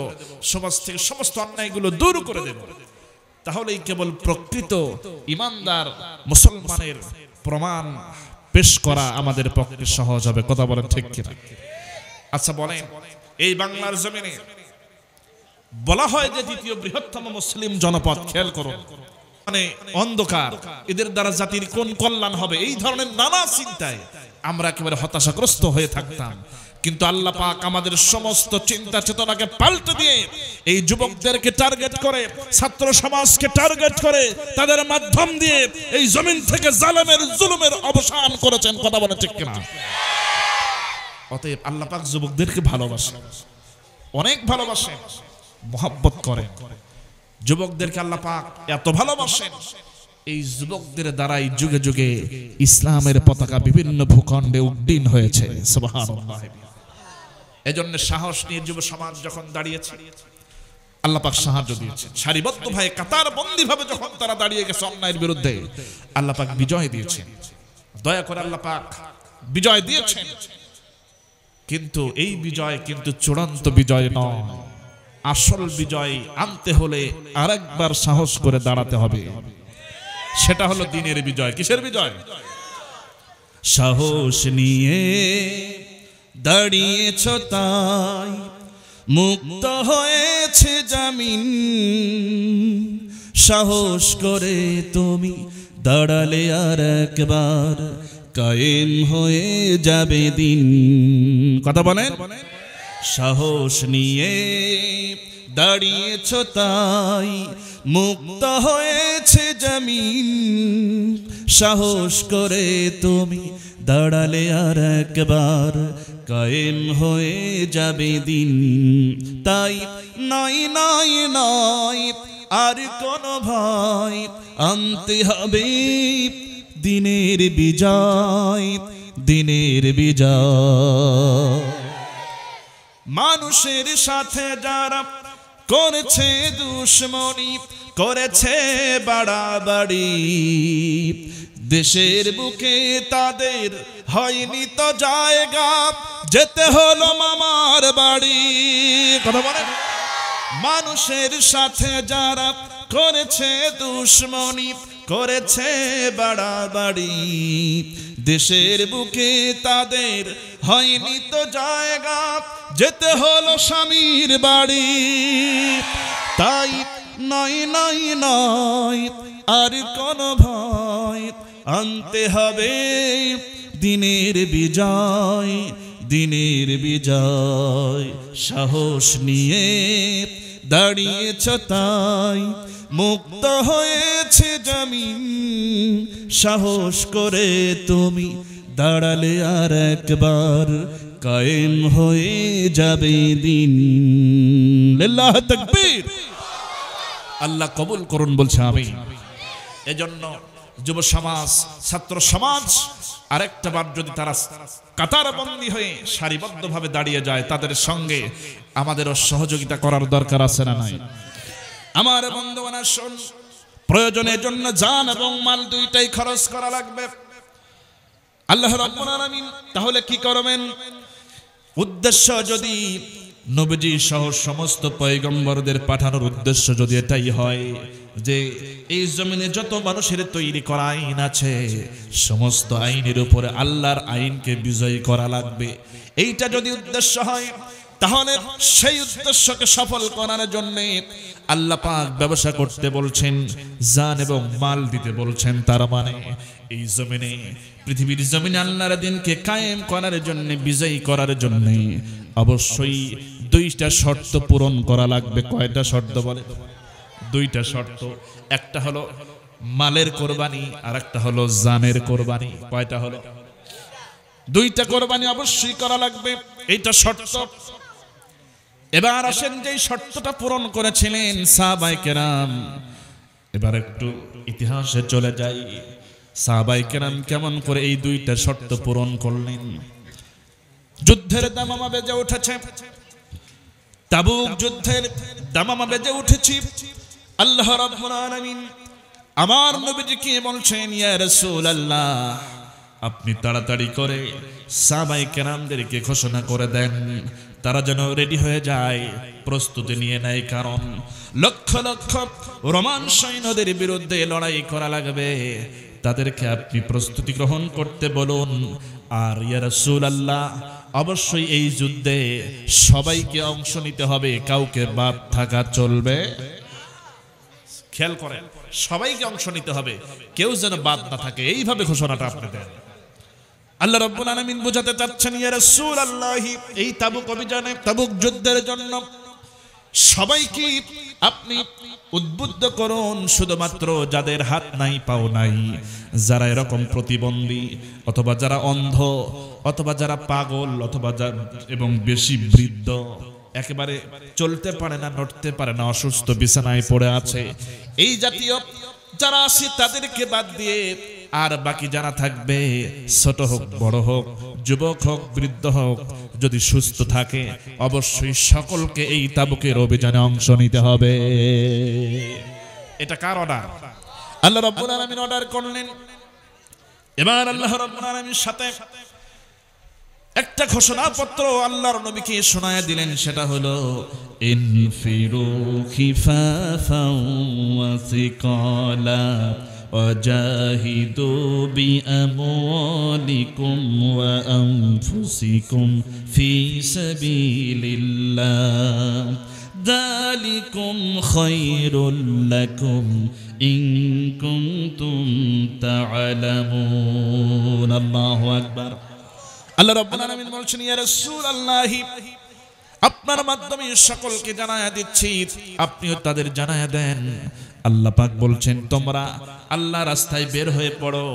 সমাজ থেকে সমস্ত অন্যায়গুলো দূর করে দেব। তাহলেই কেবল প্রকৃত ইমানদার মুসলমানের প্রমাণ পেশ করা আমাদের পক্ষে সহজ হবে। কথা বলেন ঠিক কিনা? আচ্ছা বলেন, এই বাংলার জমিনে বলা হয় যে দ্বিতীয় বৃহত্তম মুসলিম জনপদ, খেয়াল করুন, মানে অন্ধকার, এদের দ্বারা জাতির কোন কল্যাণ হবে, এই ধরনের নানা চিন্তায় আমরা একেবারে হতাশাগ্রস্ত হয়ে থাকতাম। কিন্তু আল্লাহ পাক আমাদের সমস্ত চিন্তা চেতনাকে পাল্টে দিয়ে এই যুবকদেরকে টার্গেট করে, ছাত্র সমাজকে টার্গেট করে, তাদের মাধ্যম দিয়ে এই জমিন থেকে জালেমের জুলুমের অবসান করেছেন। কথা বলে ঠিক কিনা? অতএব আল্লাহ পাক যুবকদেরকে ভালোবাসেন, অনেক ভালোবাসেন, মহব্বত করেন। যুবকদেরকে আল্লাহ পাক এত ভালোবাসেন, এই যুবকদের দ্বারাই যুগে যুগে ইসলামের পতাকা বিভিন্ন ভূখণ্ডে উড্ডীন হয়েছে। সুবহানাল্লাহ। এজন্য সাহস নিয়ে যুব সমাজ যখন দাঁড়িয়েছে, আল্লাহ পাক সাহায্য দিয়েছেন। সারিবদ্ধভাবে কাতারবন্দী ভাবে যখন তারা দাঁড়িয়ে গেছে অন্যায়ের বিরুদ্ধে, আল্লাহ পাক বিজয় দিয়েছেন। দয়া করে আল্লাহ পাক বিজয় দিয়েছেন, কিন্তু এই বিজয় কিন্তু চূড়ান্ত বিজয় নয়। আসল বিজয় আনতে হলে আরেকবার সাহস করে দাঁড়াতে হবে, সেটা হলো দ্বীনের বিজয়। কিসের বিজয়? সাহস নিয়ে দাঁড়িয়েছ তাই মুক্ত হয়েছে জামিন, সাহস করে তুমি দাঁড়ালে আর একবার কায়েম হয়ে যাবে দিন। কথা বলেন, সাহস নিয়ে দাঁড়িয়েছ তাই মুক্ত হয়েছে জামিন, সাহস করে তুমি দাঁড়ালে আর একবার কায়েম হয়ে যাবে দিন। তাই নাই নাই নাই আর কোন ভয়, আনতে হবে দিনের বিজয়, দিনের বিজয়। মানুষের সাথে যারা করেছে দুশ্মনী, করেছে বাড়াবাড়ি, দেশের বুকে তাদের হয়নি তো জায়গা, যেতে হলো মামার বাড়ি। কথা বলেন, মানুষের সাথে যারা করেছে দুশ্মনী, করেছে বাড়াবাড়ি, দেশের বুকে তাদের হয়নি তো জায়গা, যেতে হলো স্বামীর বাড়ি। তাই নয় নয় নয় আর কোন ভয়, আনতে হবে দিনের বিজয়, দিনের বিজয়। সাহস নিয়ে দাঁড়িয়েছ তাই মুক্ত হয়েছে জামিন, সাহস করে তুমি দাঁড়ালে আর একবার কায়েম হয়ে যাবে দিন। লিল্লাহ তাকবীর। আল্লাহ কবুল করুন বলছে আমিন। এজন্য যুব সমাজ, ছাত্র সমাজ আরেকটা বার যদি তারা কাতারবন্দী হয়ে সারিবদ্ধভাবে দাঁড়িয়ে যায়, তাদের সঙ্গে আমাদেরও সহযোগিতা করার দরকার আছে না নাই? আমার বন্ধুগণ, শুন, প্রয়োজনের জন্য জান এবং মাল দুইটাই খরচ করা লাগবে। আল্লাহ রাব্বুল আলামিন তাহলে কি করবেন? উদ্দেশ্য যদি নবীজি সহ সমস্ত পয়গম্বরদের পাঠানোর উদ্দেশ্য যদি এটাই হয় যে এই জমিনে যত মানুষের তৈরি করা আইন আছে, সমস্ত আইনের উপরে আল্লাহর আইনকে বিজয়ী করা লাগবে, এইটা যদি উদ্দেশ্য হয়, তাহলে সেই উদ্দেশ্যকে সফল করার জন্য আল্লাহ পাক ব্যবসা করতে বলছেন, জান এবং মাল দিতে বলছেন। তার মানে এই জমিনে, পৃথিবীর জমিনে আল্লাহর দ্বীনকে কায়েম করার জন্য, বিজয়ী করার জন্য অবশ্যই দুইটা শর্ত পূরণ করা লাগবে। কয়টা শর্ত বলে? দুইটা শর্ত। একটা হলো মালের কোরবানি, আর একটা হলো জানের কোরবানি। কয়টা হলো? দুইটা কোরবানি অবশ্যই করা লাগবে, এইটা শর্ত। এবার আসেন, যে শর্তটা পূরণ করেছিলেন সাহাবায়ে কেরাম, এবার একটু ইতিহাসে চলে যাই। সাহাবায়ে কেরাম কেমন করে এই দুইটা শর্ত পূরণ করলেন? যুদ্ধের দামামা বেজে উঠেছে, তাবুক যুদ্ধের দামামা বেজে উঠেছে। আল্লাহ রাব্বুল আলামিন আমার নবীজিকে বলছেন, ইয়া রাসূলুল্লাহ, আপনি তাড়াতাড়ি করে সাহাবায়ে কেরামদেরকে ঘোষণা করে দেন, তারা যেন রেডি হয়ে যায়, প্রস্তুতি নিয়ে নেয়। কারণ লক্ষ লক্ষ রোমান সৈন্যদের বিরুদ্ধে লড়াই করা লাগবে, তাদেরকে আপনি প্রস্তুতি গ্রহণ করতে বলুন। আর ইয়া রাসূলুল্লাহ, অবশ্যই এই যুদ্ধে সবাইকে অংশ নিতে হবে, কাউকে বাদ থাকা চলবে। খেয়াল করেন, সবাইকে অংশ নিতে হবে, কেউ যেন বাদ না থাকে, এইভাবে ঘোষণাটা আপনি দেন। আল্লাহ রাব্বুল আলামিন বোঝাতে চাচ্ছেন, ইয়া রাসূলুল্লাহ, এই তাবুক অভিযানে, তাবুক যুদ্ধের জন্য সবাইকে আপনি উদ্বুদ্ধ করুন, শুধুমাত্র যাদের হাত নাই, পাও নাই, যারা এরকম প্রতিবন্ধী, অথবা যারা অন্ধ, অথবা যারা পাগল, অথবা এবং বেশি বৃদ্ধ, একেবারে চলতে পারে না, নড়তে পারে না, অসুস্থ, বিছানায় পড়ে আছে, এই জাতীয় যারা আছে তাদেরকে বাদ দিয়ে আর বাকি যারা থাকবে, ছোট হোক, বড় হোক, যুবক হোক, বৃদ্ধ হোক, যদি সুস্থ থাকে, অবশ্যই সকলকে এই তাবুকের অভিযানে অংশ নিতে হবে। এটা কার অর্ডার? আল্লাহ রাব্বুল আলামিন অর্ডার করলেন। এবার আল্লাহ রাব্বুল আলামিনের সাথে একটা ঘোষণাপত্র আল্লাহর নবীকে শোনায়া দিলেন, সেটা হলো ইনফিরু খিফাফাও ওয়া সিকালা ওয়াজাহিদু বিআমওয়ালিকুম ওয়া আনফুসিকুম ফি সাবিলিল্লাহ যালিকুম খায়রুল লাকুম ইন কুনতুম তা'লামুন। আল্লাহু আকবার। আল্লাহ রাব্বুল আলামিন বলছেন, ইয়া রাসূলুল্লাহ, আপনার মাধ্যমে সকলকে জানায়া দিচ্ছি, আপনিও তাদের জানায়া দেন। আল্লাহ পাক বলছেন, তোমরা আল্লাহ রাস্তায় বের হয়ে পড়ো,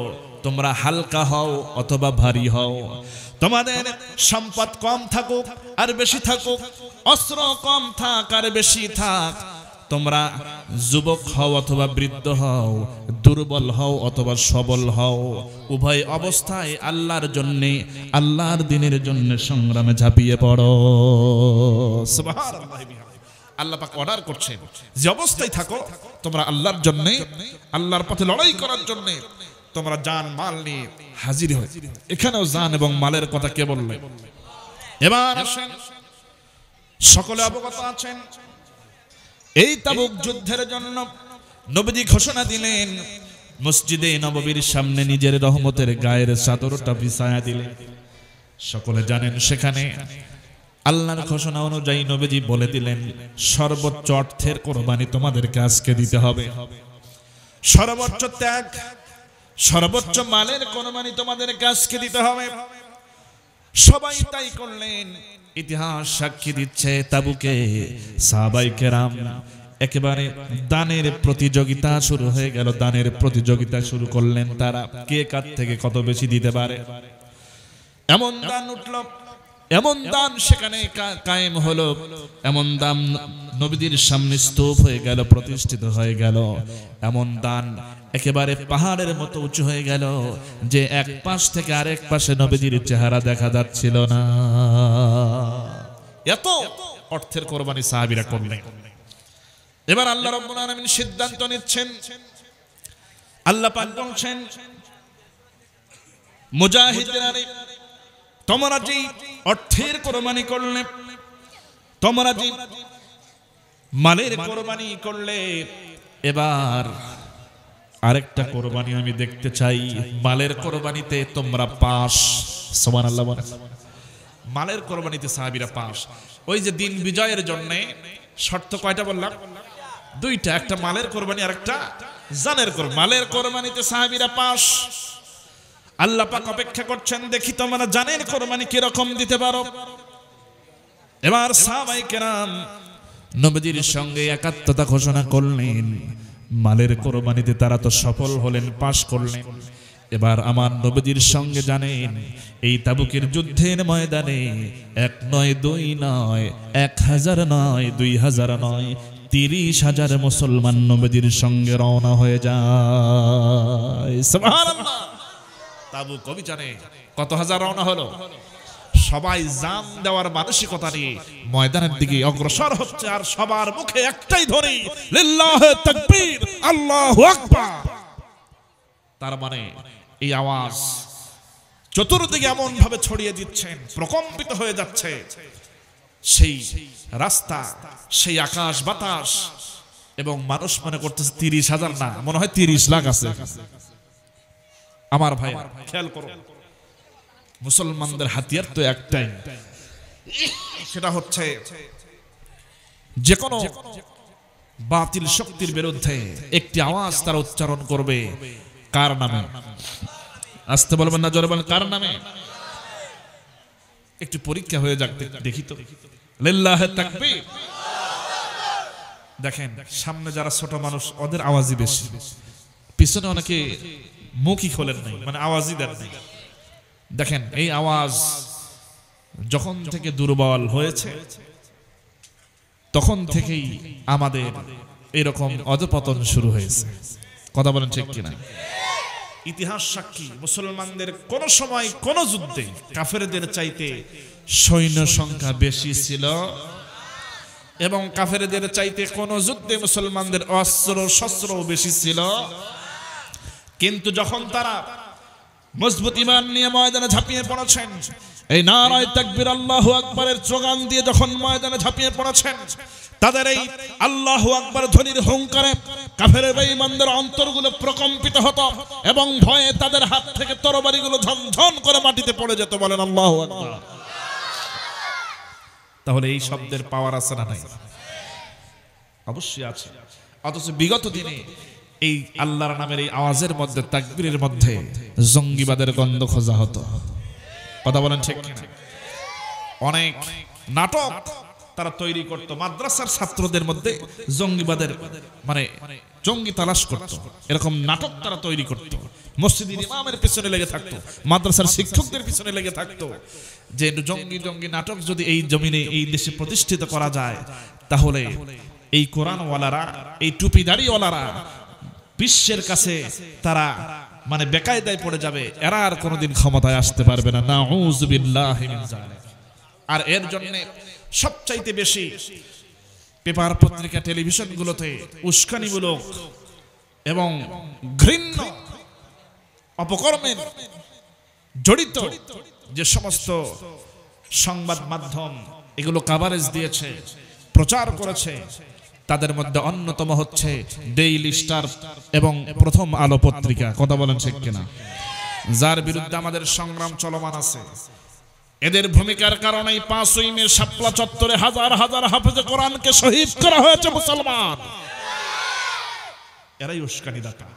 তোমরা হালকা হও অথবা ভারী হও, তোমাদের সম্পদ কম থাকুক আর বেশি থাকুক, অস্ত্র কম থাক আর বেশি থাক, তোমরা যুবক হও অথবা বৃদ্ধ হও, দুর্বল হও অথবা সবল হও, উভয় অবস্থায় আল্লাহর জন্য, আল্লাহর দ্বীনের জন্য সংগ্রামে ঝাঁপিয়ে পড়ো। সুবহানাল্লাহ। আল্লাহ পাক অর্ডার করছেন, যে অবস্থায় থাকো তোমরা আল্লাহর জন্য, আল্লাহর পথে লড়াই করার জন্য তোমরা জান মাল নিয়ে হাজির হও। এখানেও জান এবং মালের কথা কে বললেন? এবার আসেন, সকলে অবগত আছেন, এই তাবুক যুদ্ধের জন্য নবীজি ঘোষণা দিলেন, মসজিদে নববীর সামনে নিজের রহমতের গায়ের চাদরটা বিছায়া দিলেন। সকলে জানেন, সেখানে আল্লাহর ঘোষণা অনুযায়ী নবীজি বলে দিলেন, সর্বোচ্চ অর্থের কোরবানি তোমাদেরকে আজকে দিতে হবে, সর্বোচ্চ ত্যাগ, সর্বোচ্চ মালের কোরবানি তোমাদেরকে আজকে দিতে হবে। সবাই তাই করলেন। ইতিহাস সাক্ষী দিচ্ছে, তাবুকে সাহাবায়ে কেরাম একেবারে দানের প্রতিযোগিতা শুরু হয়ে গেল, দানের প্রতিযোগিতা শুরু করলেন তারা, কে কার থেকে কত বেশি দিতে পারে। এমন দান উঠল, এমন দান সেখানে কায়েম হলো, এমন দান নবীদের সামনে স্তূপ হয়ে গেল, প্রতিষ্ঠিত হয়ে গেল। এমন দান একেবারে পাহাড়ের মতো উঁচু হয়ে গেল যে এক পাশ থেকে আরেক পাশে নবীদের চেহারা দেখা যাচ্ছিল না। এত অর্থের কোরবানি সাহাবীরা করলেন। এবার আল্লাহ রাব্বুল আলামিন সিদ্ধান্ত নিচ্ছেন। আল্লাহ পাক বলছেন, মুজাহিদরা, তোমরা যে অর্থের কোরবানি করলে, তোমরা যে মালের কোরবানি করলে, এবার আরেকটা কোরবানি আমি দেখতে চাই। মালের কোরবানিতে তোমরা পাস। সুবহানাল্লাহ বলেন। মালের কোরবানিতে সাহাবীরা পাস। ওই যে দিন বিজয়ের জন্য শর্ত কয়টা বললাম? দুইটা, একটা মালের কোরবানি আর একটা জানের কোরবানি। মালের কোরবানিতে সাহাবীরা পাস। আল্লাহ পাক অপেক্ষা করছেন, দেখি তোমরা জানের কোরবানি কি রকম দিতে পারো। এবার সাহাবায়ে কেরাম নবীজির সঙ্গে একাত্মতা ঘোষণা করলেন। মালের কোরবানিতে তারা তো সফল হলেন, পাশ করলেন। এবার আমার নবীজির সঙ্গে জানেন এই তাবুকের যুদ্ধের ময়দানে 1 নয় 2 নয় 1000 নয় 2000 নয় 30,000 মুসলমান নবীজির সঙ্গে রওনা হয়ে যায়। সুবহানাল্লাহ। তাবুক অভিযানে কত হাজার রওনা হলো। সবাই জান দেওয়ার মানসিকতা নিয়ে ময়দানের দিকে অগ্রসর হচ্ছে, আর সবার মুখে একটাই ধ্বনি, লিল্লাহি তাকবীর, আল্লাহু আকবার। তার মানে এই আওয়াজ চতুর্দিকে এমন ভাবে ছড়িয়ে দিচ্ছেন, প্রকম্পিত হয়ে যাচ্ছে সেই রাস্তা, সেই আকাশ বাতাস, এবং মানুষ মনে করতেছে 30,000 না, মনে হয় 30 লাখ আছে। আমার ভাই খেয়াল করো, মুসলমানদের হাতিয়ার তো একটাই, সেটা হচ্ছে যে কোনো বাতিল শক্তির বিরুদ্ধে একটি আওয়াজ তারা উচ্চারণ করবে। কার নামে? আসতে বলবেন না, জোরে বলেন, কার নামে? একটু পরীক্ষা হয়ে যাক, দেখি তো। লিল্লাহি তাকবীর। দেখেন সামনে যারা ছোট মানুষ, ওদের আওয়াজই বেশি, পিছনে অনেকে মুখই খোলেন নাই, মানে আওয়াজই দেন নাই। দেখেন এই আওয়াজ যখন থেকে দুর্বল হয়েছে, তখন থেকেই আমাদের এরকম অধপতন শুরু হয়েছে। কথা বলেন ঠিক কিনা? ইতিহাস সাক্ষী, মুসলমানদের কোন সময় কোন যুদ্ধে কাফেরদের চাইতে সৈন্য সংখ্যা বেশি ছিল, এবং কাফেরদের চাইতে কোন যুদ্ধে মুসলমানদের অস্ত্র শস্ত্র বেশি ছিল। কিন্তু যখন তারা মজবুত ঈমান নিয়ে ময়দানে ঝাঁপিয়ে পড়েছেন, এই নারায়ে তাকবীর আল্লাহু আকবারের স্লোগান দিয়ে যখন ময়দানে ঝাঁপিয়ে পড়েছেন, তাদের এই আল্লাহু আকবার ধ্বনির হুঙ্কারে কাফের বেঈমানদের অন্তরগুলো প্রকম্পিত হতো, এবং ভয়ে তাদের হাত থেকে তরবারিগুলো ঝনঝন করে মাটিতে পড়ে যেত। বলেন আল্লাহু আকবার। তাহলে এই শব্দের পাওয়ার আছে না নাই? অবশ্যই আছে। অথচ বিগত দিনে এই আল্লাহর নামের এই আওয়াজের মধ্যে, তাকবীরের মধ্যে জঙ্গিবাদের গন্ধ খোঁজা হতো। কথা বলেন ঠিক কিনা? অনেক নাটক তারা তৈরি করত, মাদ্রাসার ছাত্রদের মধ্যে জঙ্গিবাদের মানে জঙ্গি তালাশ করত, এরকম নাটক তারা তৈরি করত। মসজিদের ইমামের পিছনে লেগে থাকতো, মাদ্রাসার শিক্ষকদের পিছনে লেগে থাকতো, যে জঙ্গি জঙ্গি নাটক যদি এই জমিনে এই দেশে প্রতিষ্ঠিত করা যায়, তাহলে এই কোরআনওয়ালারা, এই টুপিদারিওয়ালারা বিশ্বের কাছে তারা মানে বেকায়দায় পড়ে যাবে, এরা আর কোনোদিন ক্ষমতায় আসতে পারবে না। নাউযু বিল্লাহি মিন যালিক। আর এর জন্য সবচাইতে বেশি পেপার পত্রিকা টেলিভিশনগুলোতে উস্কানিমূলক এবং ঘৃণ্য অপকর্মের জড়িত যে সমস্ত সংবাদ মাধ্যম এগুলো কভারেজ দিয়েছে, প্রচার করেছে, তাদের মধ্যে অন্যতম হচ্ছে ডেইলি স্টার এবং প্রথম আলো পত্রিকা। কথা বলেন ঠিক কিনা? যার বিরুদ্ধে আমাদের সংগ্রাম চলমান আছে। এদের ভূমিকার কারণে 5ই মে শাপলা চত্বরে হাজার হাজার হাফেজে কোরআনকে শহীদ করা হয়েছে মুসলমান। এরাই উস্কানিদাতা।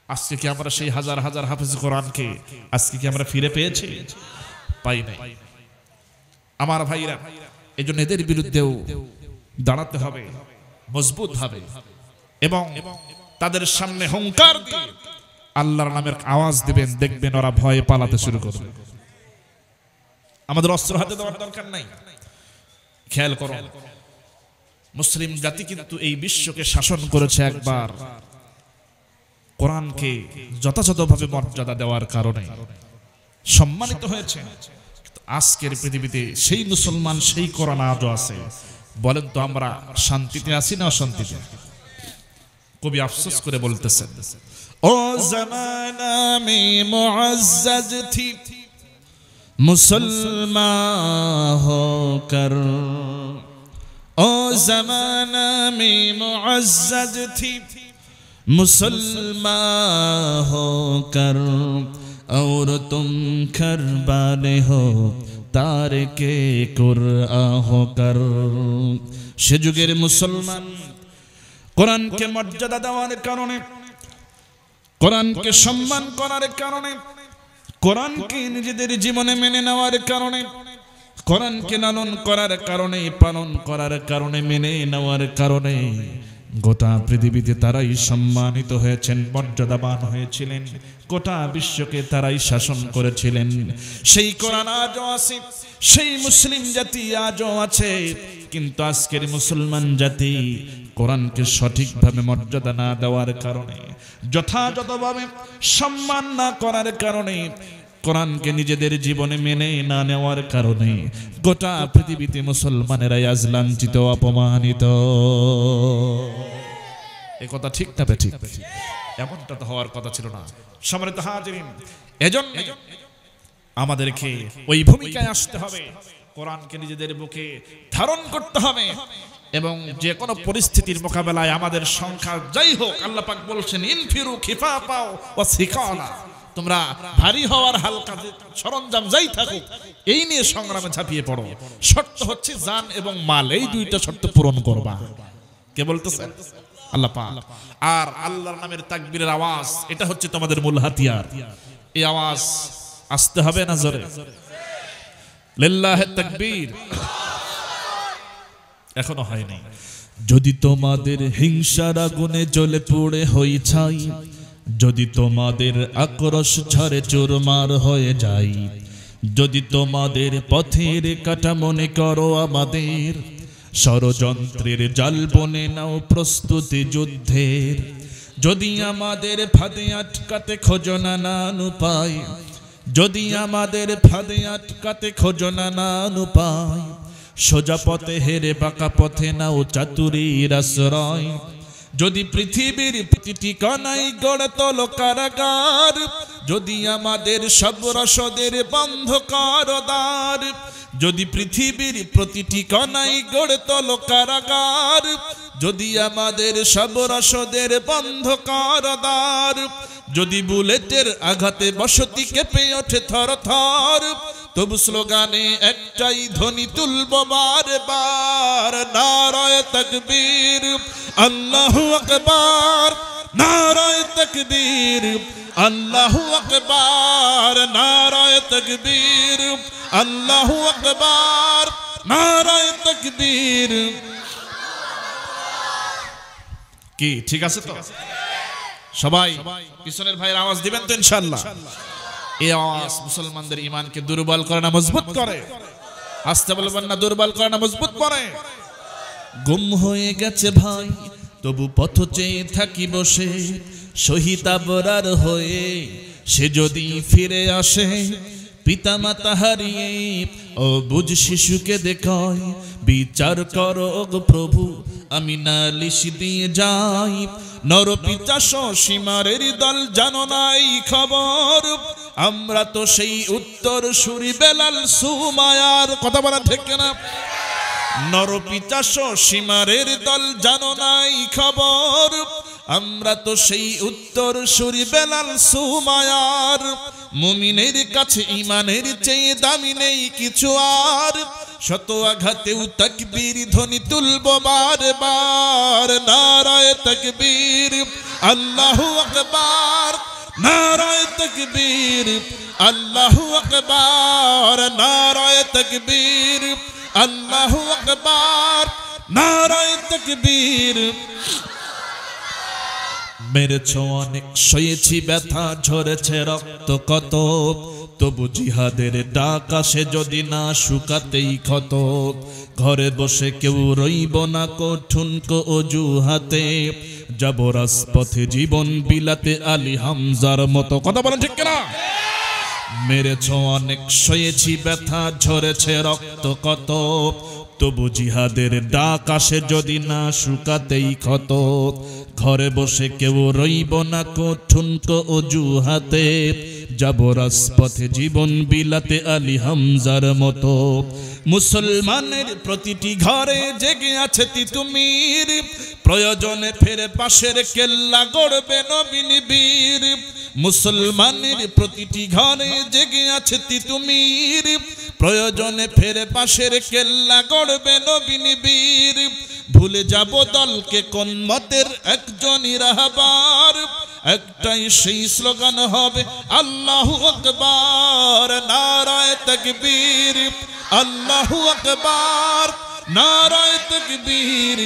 আজকে কি আমরা সেই হাজার হাজার হাফেজে কোরআনকে আজকে কি আমরা ফিরে পেয়েছি? পাই নাই। আমার ভাইরা, এজন্য এদের বিরুদ্ধেও দাঁড়াতে হবে মজবুত ভাবে, এবং তাদের সামনে হুঙ্কার দিয়ে আল্লাহর নামের আওয়াজ দিবেন, দেখবেন ওরা ভয়ে পালাতে শুরু করবে। আমাদের অস্ত্র হাতে দেওয়ার দরকার নাই। খেয়াল করো, মুসলিম জাতি কিন্তু এই বিশ্বকে শাসন করেছে একবার কোরআনকে যথাযথভাবে মর্যাদা দেওয়ার কারণে সম্মানিত হয়েছে। আজকের পৃথিবীতে সেই মুসলমান, সেই কোরআন আজও আছে। বলেন তো আমরা শান্তিতে আছি না অশান্তিতে? কবি আফসোস করে বলতেছেন, ও জামানা মে মুআজ্জাজ থি মুসলমান হোকর, ও জামানা মে মুআজ্জাজ থি মুসলমান হোকর, और तुम खरबाने हो तारके कुरआन होकर। সে যুগের মুসলমান কোরআনকে মর্যাদা দেওয়ার কারণে, কোরআনকে সম্মান করার কারণে, কোরআনকে নিজেদের জীবনে মেনে নেওয়ার কারণে, কোরআনকে লালন করার কারণে, পালন করার কারণে, মেনে নেওয়ার কারণে গোটা পৃথিবীতে তারাই সম্মানিত হয়েছেন, মর্যাদাবান হয়েছিলেন। গোটা বিশ্বকে তারাই শাসন করেছিলেন। সেই কোরআন আজও আছে, সেই মুসলিম জাতি আজও আছে। কিন্তু আজকের মুসলমান জাতি কোরআনকে সঠিকভাবে মর্যাদা না দেওয়ার কারণে, যথাযথভাবে সম্মান না করার কারণে, কোরআনকে নিজেদের জীবনে মেনে না নেওয়ার কারণে গোটা পৃথিবীতে মুসলমানেরাই আজ লাঞ্ছিত, অপমানিত। এই কথা ঠিক না ঠিক? এমনটা তো হওয়ার কথা ছিল না। সম্মানিত হাজিরিন, এজন্য আমাদেরকে ওই ভূমিকায় আসতে হবে, কোরআনকে নিজেদের বুকে ধারণ করতে হবে এবং যে কোনো পরিস্থিতির মোকাবেলায় আমাদের সংখ্যা যাই হোক, আল্লাহ পাক বলছেন ইনফিরু খিফাফা ওয়া সিকালা, তোমরা ভারী হওয়ার হালকা সরঞ্জাম যাই থাকুক এই নিয়ে সংগ্রামে ঝাঁপিয়ে পড়ো। শর্ত হচ্ছে জান এবং মাল, এই দুইটা শর্ত পূরণ করবা। কে বলতেছে? আল্লাহ পাক। আর আল্লাহর নামের তাকবীরের আওয়াজ, এটা হচ্ছে তোমাদের মূল হাতিয়ার। এই আওয়াজ আসতে হবে না জোরে? লিল্লাহি তাকবীর। এখনো হয়নি। যদি তোমাদের হিংসার আগুনে জ্বলে পুড়ে হই ছাই, যদি তোমাদের আক্রোশ ঝরে চুরমার হয়ে যাই, যদি তোমাদের পথের কাটা মনে করো আমাদের, ষড়যন্ত্রের জাল বনে নাও প্রস্তুতি যুদ্ধের, যদি আমাদের ফাঁদে আটকাতে খোঁজো নানান উপায়, যদি আমাদের ফাঁদে আটকাতে খোঁজো নানান উপায়, সোজা পথে হেরে বাঁকা পথে নাও চাতুরীর আশ্রয়, যদি পৃথিবীর প্রতিটি কণায় গড়ে তোলো কারাগার, যদি আমাদের সব রসদের বন্ধ করো দ্বার, যদি পৃথিবীর প্রতিটি কণায় গড়ে তোলো কারাগার, যদি আমাদের সব রসদের বন্ধ করো দ্বার, যদি বুলেটের আঘাতে বসতি কেঁপে ওঠে থর থর, তবু স্লোগানে একটাই ধ্বনি তুলব বারে বার, নারায়ে তাকবীর, আল্লাহু আকবার, নারায়ে তাকবীর, আল্লাহু আকবার, নারায়ে তাকবীর, আল্লাহু আকবার, নারায়ে তাকবীর। কি ঠিক আছে তো? সবাই পিছনের ভাইয়ের আওয়াজ দিবেন তো ইনশাআল্লাহ? এই আওয়াজ মুসলমানদের ঈমানকে দুর্বল করে না মজবুত করে? আসতে বলবেন না, দুর্বল করে না মজবুত করে? গুম হয়ে গেছে ভাই তবু পথ চেয়ে থাকি বসে, শহীদ আবরার হয়ে সে যদি ফিরে আসে, পিতা মাতা হারিয়ে ও বুঝ শিশুকে দেখায়, বিচার করো গো প্রভু আমি নালিশ দিয়ে যাই, নরপিচাস সীমারের দল জানো নাই খবর, আমরা তো সেই উত্তর সুরি বেলাল সুমায়ার। কথা বলা ঠিক না? নরপিচাস সীমারের দল জানো নাই খবর, আমরা তো সেই উত্তর সুরি বেলাল সুমায়ার, মুমিনের কাছে ঈমানের চেয়ে দামি নেই কিছু আর, শত আঘাতেও তাকবীর ধ্বনি তুলব বারে বার, নারায়ে তাকবীর, আল্লাহু আকবার, নারায়ে তাকবীর, আল্লাহু আকবার, নারায়ে তাকবীর, আল্লাহু আকবার, নারায়ে তাকবীর। মেরেছ অনেক, সয়েছি ব্যথা, ঝরেছে রক্ত কত, তবু জিহাদের ডাক আসে যদি না শুকাতেই ক্ষত। ঘরে বসে কেউ রইব না কঠুনকো অজুহাতে, যাব রাজপথে জীবন বিলাতে আলী হামজার মতো। কথা বলেন ঠিক কিনা? মেরেছ অনেক, সয়েছি ব্যথা, ঝরেছে রক্ত কত, তবু জিহাদের ডাক আসে যদি না শুকাতেই ক্ষত। ঘরে বসে কেউ রইব না কঠুনকো অজুহাতে, যাব রাজপথে জীবন বিলাতে আলী হামজার মতো। মুসলমানের প্রতিটি ঘরে জেগে আছে তিতুমির, প্রয়োজনে ফেরে পাশের কেল্লা গড়বে নবীন বীর। মুসলমানের প্রতিটি ঘরে জেগে আছে তিতুমির, প্রয়োজনে ফেরে পাশের কেল্লা গড়বে নবীন বীর। ভুলে যাব দলকে কোন মতের একজনই রাহবার, একটাই সেই স্লোগান হবে আল্লাহু আকবার, নারায়ে তাকবীর, আল্লাহু আকবার, নারায়ে তাকবীর,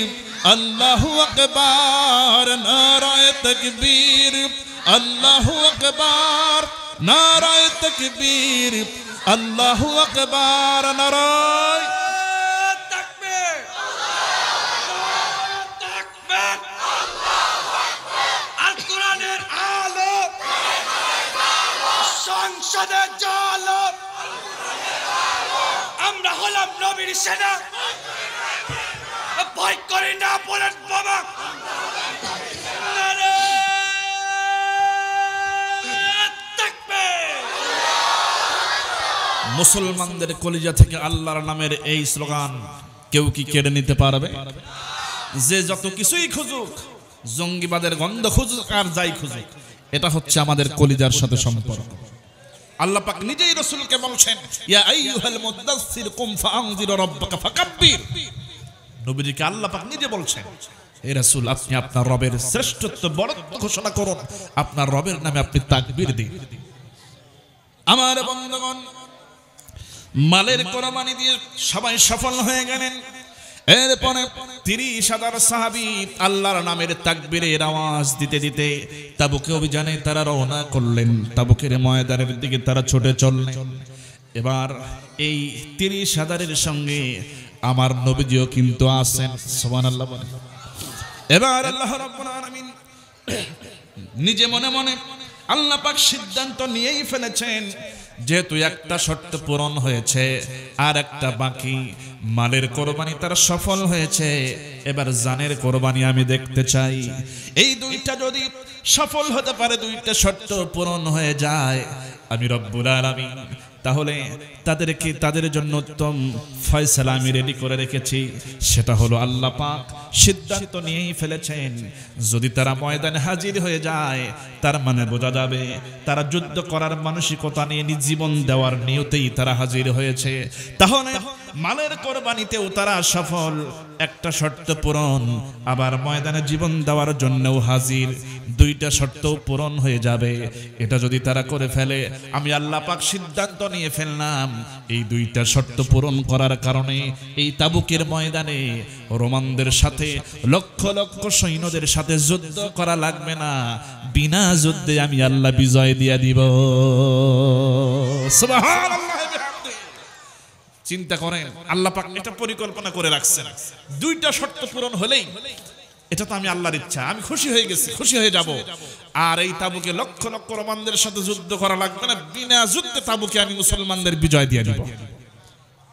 আল্লাহু আকবার, নারায়ে তাকবীর, আল্লাহু আকবার, নারায়ে তাকবীর, আল্লাহু আকবার, নারায়ে তাকবীর, তাকবীর। আল কোরআনের আলো সংসদে জ্বালো, আমরা হলাম নবীর সেনা, ভয় করি না বলেন বাবা। মুসলমানদের কলিজা থেকে আল্লাহর নামের এই স্লোগান কেউ কি কেড়ে নিতে পারবে? যে যত কিছুই খুঁজুক, জঙ্গিবাদের গন্ধ খুঁজুক আর যাই খুঁজুক, এটা হচ্ছে আমাদের কলিজার সাথে সম্পর্ক। আল্লাহ পাক নিজেই রাসূলকে বলছেন, ইয়া আইয়ুহাল মুদাসসির কুম ফাআনজির রাব্বাকা ফাকাব্বির। নবীজিকে আল্লাহ পাক নিজে বলছেন, হে রাসূল, আপনি আপনার রবের শ্রেষ্ঠত্ব বড়ত্ব ঘোষণা করুন, আপনার রবের নামে আপনি তাকবীর দিন। আমার বন্ধুগণ, মালের কোরবানি দিয়ে সবাই সফল হয়ে গেলেন। এরপরে 30,000 সাহাবী আল্লাহর নামের তাকবীরের আওয়াজ দিতে দিতে তাবুকে অভিযানে তারা রওনা করলেন। তাবুকের ময়দানের দিকে তারা ছুটে চললেন। এবার এই 30,000-এর সঙ্গে আমার নবীজিও কিন্তু আছেন। সুবহানাল্লাহ বলেন। এবার আল্লাহ রাব্বুল আলামিন নিজে মনে মনে আল্লাহ পাক সিদ্ধান্ত নিয়েই ফেলেছেন, যেহেতু একটা শর্ত পূরণ হয়েছে আর একটা বাকি, মালের কোরবানি তারা সফল হয়েছে, এবার জানের কোরবানি আমি দেখতে চাই। এই দুইটা যদি সফল হতে পারে, দুইটা শর্ত পূরণ হয়ে যায়, আমি রব্বুল আলামিন তাহলে তাদেরকে তাদের জন্য উত্তম ফয়সালা আমি রেডি করে রেখেছি। সেটা হলো আল্লাহ পাক সিদ্ধান্ত নিয়েই ফেলেছেন, যদি তারা ময়দানে হাজির হয়ে যায়, তার মানে বোঝা যাবে তারা যুদ্ধ করার মানসিকতা নিয়ে জীবন দেওয়ার নিয়তেই তারা হাজির হয়েছে। তাহলে মালের কোরবানিতেও তারা সফল, একটা শর্ত পূরণ, আবার ময়দানে জীবন দেওয়ার জন্যও হাজির, দুইটা শর্ত পূরণ হয়ে যাবে। এটা যদি তারা করে ফেলে, আমি আল্লাহ পাক সিদ্ধান্ত নিয়ে ফেললাম, এই দুইটা শর্ত পূরণ করার কারণে এই তাবুকের ময়দানে রোমানদের সাথে লক্ষ লক্ষ সৈন্যদের সাথে যুদ্ধ করা লাগবে না, বিনা যুদ্ধে আমি আল্লাহ বিজয় দিয়ে দিব। সুবহানাল্লাহ। চিন্তা করেন, আল্লাহ পাক এটা পরিকল্পনা করে রাখছেন, দুইটা শর্ত পূরণ হলেই এটা তো আমি আল্লাহর ইচ্ছা, আমি খুশি হয়ে গেছি, খুশি হয়ে যাব। আর এই তাবুকে লক্ষ লক্ষ রোমানদের সাথে যুদ্ধ করা লাগবে না, বিনা যুদ্ধে তাবুকে আমি মুসলমানদের বিজয় দিয়ে দিব।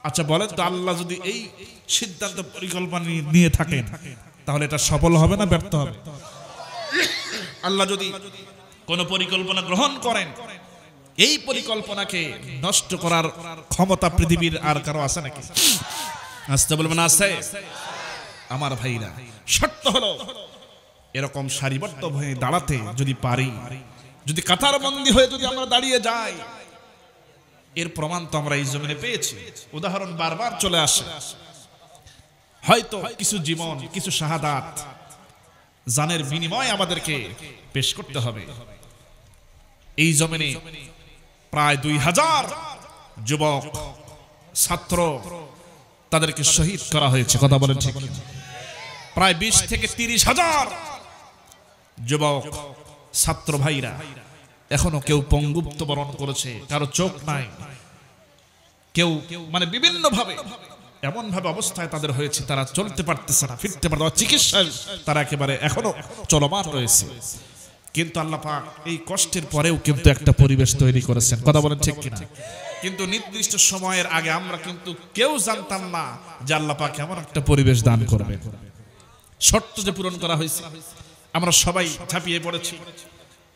আচ্ছা বলেন তো, আল্লাহ যদি এই সিদ্ধান্ত পরিকল্পনা নিয়ে থাকেন, তাহলে এটা সফল হবে না ব্যর্থ হবে? আল্লাহ যদি কোনো পরিকল্পনা গ্রহণ করেন, এই পরিকল্পনাকে নষ্ট করার ক্ষমতা পৃথিবীর আর কারো আছে নাকি? আসতে বলবেন আছে? আমার ভাইরা, শর্ত হলো এরকম সারিবদ্ধ হয়ে দাঁড়াতে যদি পারি, যদি কাতার বন্দী হয়ে যদি আমরা দাঁড়িয়ে যাই, এর প্রমাণ তো আমরা এই জমিনে পেয়েছি, উদাহরণ বারবার চলে আসে। হয়তো কিছু জীবন, কিছু শাহাদাত, জানের বিনিময় আমাদেরকে পেশ করতে হবে। এই জমিনে প্রায় 2000 যুবক ছাত্র তাদেরকে শহীদ করা হয়েছে। কথা বলেন ঠিক? প্রায় 20 থেকে 30,000 যুবক ছাত্র ভাইরা এখনো কেউ পঙ্গুত্ব বরণ করেছে, কারো চোখ নাই, কেউ মানে বিভিন্ন ভাবে এমন ভাবে অবস্থায় তাদের হয়েছে, তারা চলতে পারতেছে না, ফিরতে পারতে না, চিকিৎসায় তারা একেবারে এখনো চলমান রয়েছে। কিন্তু আল্লাহ পাক এই কষ্টের পরেও কিন্তু একটা পরিবেশ তৈরি করেছেন, কথা বলেন ঠিক কিনা? কিন্তু নির্দিষ্ট সময়ের আগে আমরা কিন্তু কেউ জানতাম না যে আল্লাহ পাক এমন একটা পরিবেশ দান করবে। শর্ত যে পূরণ করা হয়েছে, আমরা সবাই ঝাঁপিয়ে পড়েছি,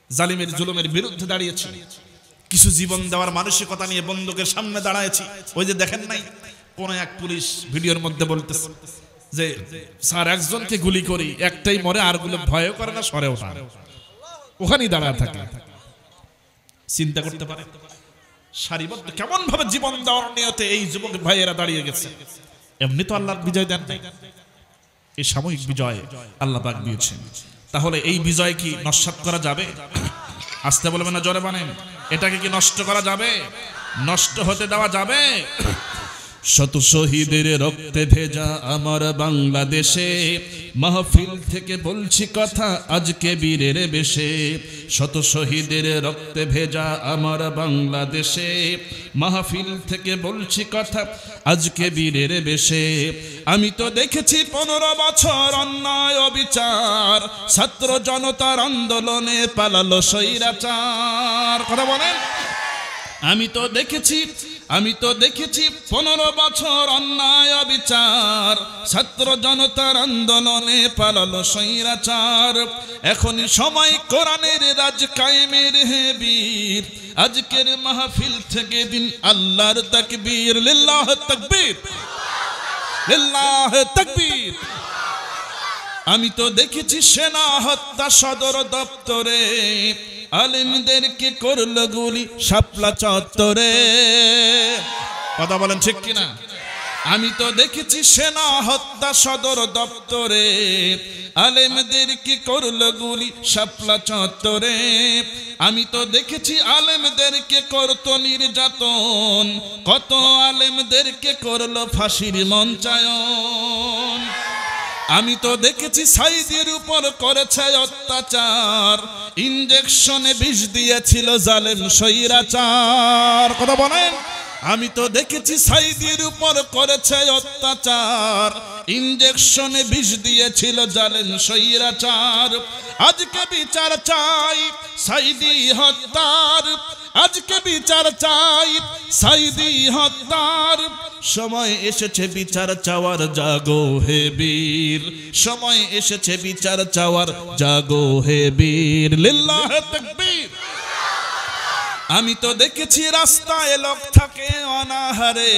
জালিমের জুলুমের বিরুদ্ধে দাঁড়িয়েছি, কিছু জীবন দেওয়ার মানসিকতা নিয়ে বন্দুকের সামনে দাঁড়ায়েছি। ওই যে দেখেন নাই কোন এক পুলিশ ভিডিওর মধ্যে বলতেছে যে স্যার একজনকে গুলি করি, একটাই মরে, আর গুলো ভয়ও করে না, সরেও না, ওখানেই দাঁড়ায় থাকে। চিন্তা করতে পারে সারিবদ্ধ কেমন ভাবে জীবন দেওয়ার নিয়তে এই যুবক ভাইয়েরা দাঁড়িয়ে গেছে। এমনি তো আল্লাহর বিজয় দেন নাই, এই সাময়িক বিজয় আল্লাহ পাক দিয়েছেন। তাহলে এই বিজয় কি নস্যাৎ করা যাবে? আসতে বলবেন না, জোরে বানেন, এটাকে কি নষ্ট করা যাবে? নষ্ট হতে দেওয়া যাবে? শত শহীদের রক্তে ভেজা আমার বাংলাদেশে, মাহফিল থেকে বলছি কথা আজকে বীরের বেশে। শত শহীদের রক্তে ভেজা আমার বাংলাদেশে, মাহফিল থেকে বলছি কথা আজকে বীরের বেশে। আমি তো দেখেছি 15 বছর অন্যায় অবিচার, ছাত্র জনতার আন্দোলনে পালালো স্বৈরাচার, কথা বলেন। আমি তো দেখেছি 15 বছর অন্যায় অবিচার, ছাত্র জনতার আন্দোলনে পালালো স্বৈরাচার। এখনই সময় কোরআনের রাজ কায়েমের হে বীর, আজকের মাহফিল থেকে দিন আল্লাহর তাকবীর, লিল্লাহ তাকবীর, লিল্লাহ তাকবীর। আমি তো দেখেছি সেনা হত্যা সদর দপ্তরে, আলেমদেরকে করল গুলি শাপলা চত্বরে, কথা বলেন ঠিক কিনা? আমি তো দেখেছি সেনা হত্যা সদর দপ্তরে, আলেমদেরকে করল গুলি শাপলা চত্বরে। আমি তো দেখেছি আলেমদেরকে করত নির্যাতন, কত আলেমদেরকে করল ফাঁসির মঞ্চায়ন। আমি তো দেখেছি সাইদের উপর করেছে অত্যাচার, ইনজেকশনে বিষ দিয়েছিল জালেম স্বৈরাচার, কথা বলেন। আমি তো দেখেছি সাইদের উপর করেছে অত্যাচার, ইনজেকশনে বিষ দিয়েছিল জালেম স্বৈরাচার। আজকে বিচার চাই সাইদি হত্যার, আজকে বিচার চাই সাইদি হত্যার। সময় এসেছে বিচার চাওয়ার, জাগো হে বীর, সময় এসেছে বিচার চাওয়ার, জাগো হে বীর, লিল্লাহ তাকবীর। আমি তো দেখেছি রাস্তায় লোক থাকে অনাহারে,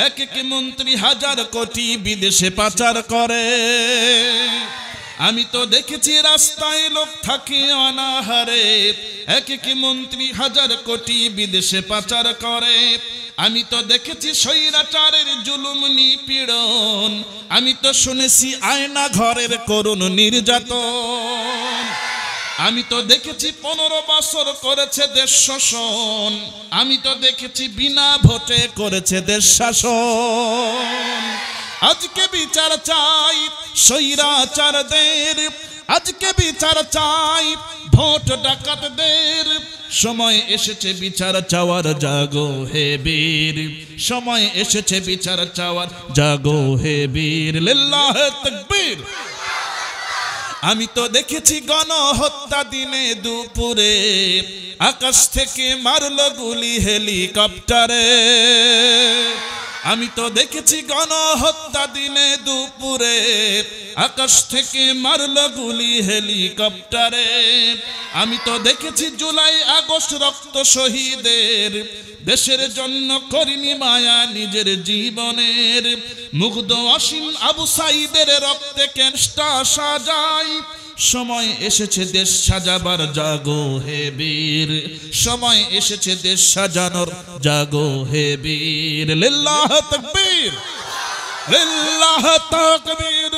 এক এক মন্ত্রী হাজার কোটি বিদেশে পাচার করে। আমি তো দেখেছি রাস্তায় লোক থাকে অনাহারে, এক এক মন্ত্রী হাজার কোটি বিদেশে পাচার করে। আমি তো দেখেছি স্বৈরাচারের জুলুম নিপীড়ন, আমি তো শুনেছি আয়না ঘরের করুণ নির্যাতন। আমি তো দেখেছি 15 বছর করেছে দেশ শাসন, আমি তো দেখেছি বিনা ভোটে করেছে দেশ শাসন। আজকে বিচার চাই স্বৈরাচারদের, আজকে বিচার চাই ভোট ডাকাতদের। সময় এসেছে বিচার চাওয়ার, জাগো হে বীর, সময় এসেছে বিচার চাওয়ার, জাগো হে বীর, লিল্লাহ তাকবীর। আমি তো দেখেছি গণহত্যা দিনে দুপুরে, আকাশ থেকে মারলো গুলি হেলিকপ্টারে। আমি তো দেখেছি গণহত্যা দিনে দুপুরে, আকাশ থেকে মারলো গুলি হেলিকপ্টারে। আমি তো দেখেছি জুলাই আগস্ট রক্ত শহীদের, দেশের জন্য করিনি মায়া নিজের জীবনের। মুগ্ধ অসীম আবু সাইদের রক্তে কেষ্টা সাজাই, সময় এসেছে দেশ সাজাবার, জাগো হে বীর, সময় এসেছে দেশ সাজানোর, জাগো হে বীর, লিল্লাহ তাকবীর, লিল্লাহ তাকবীর।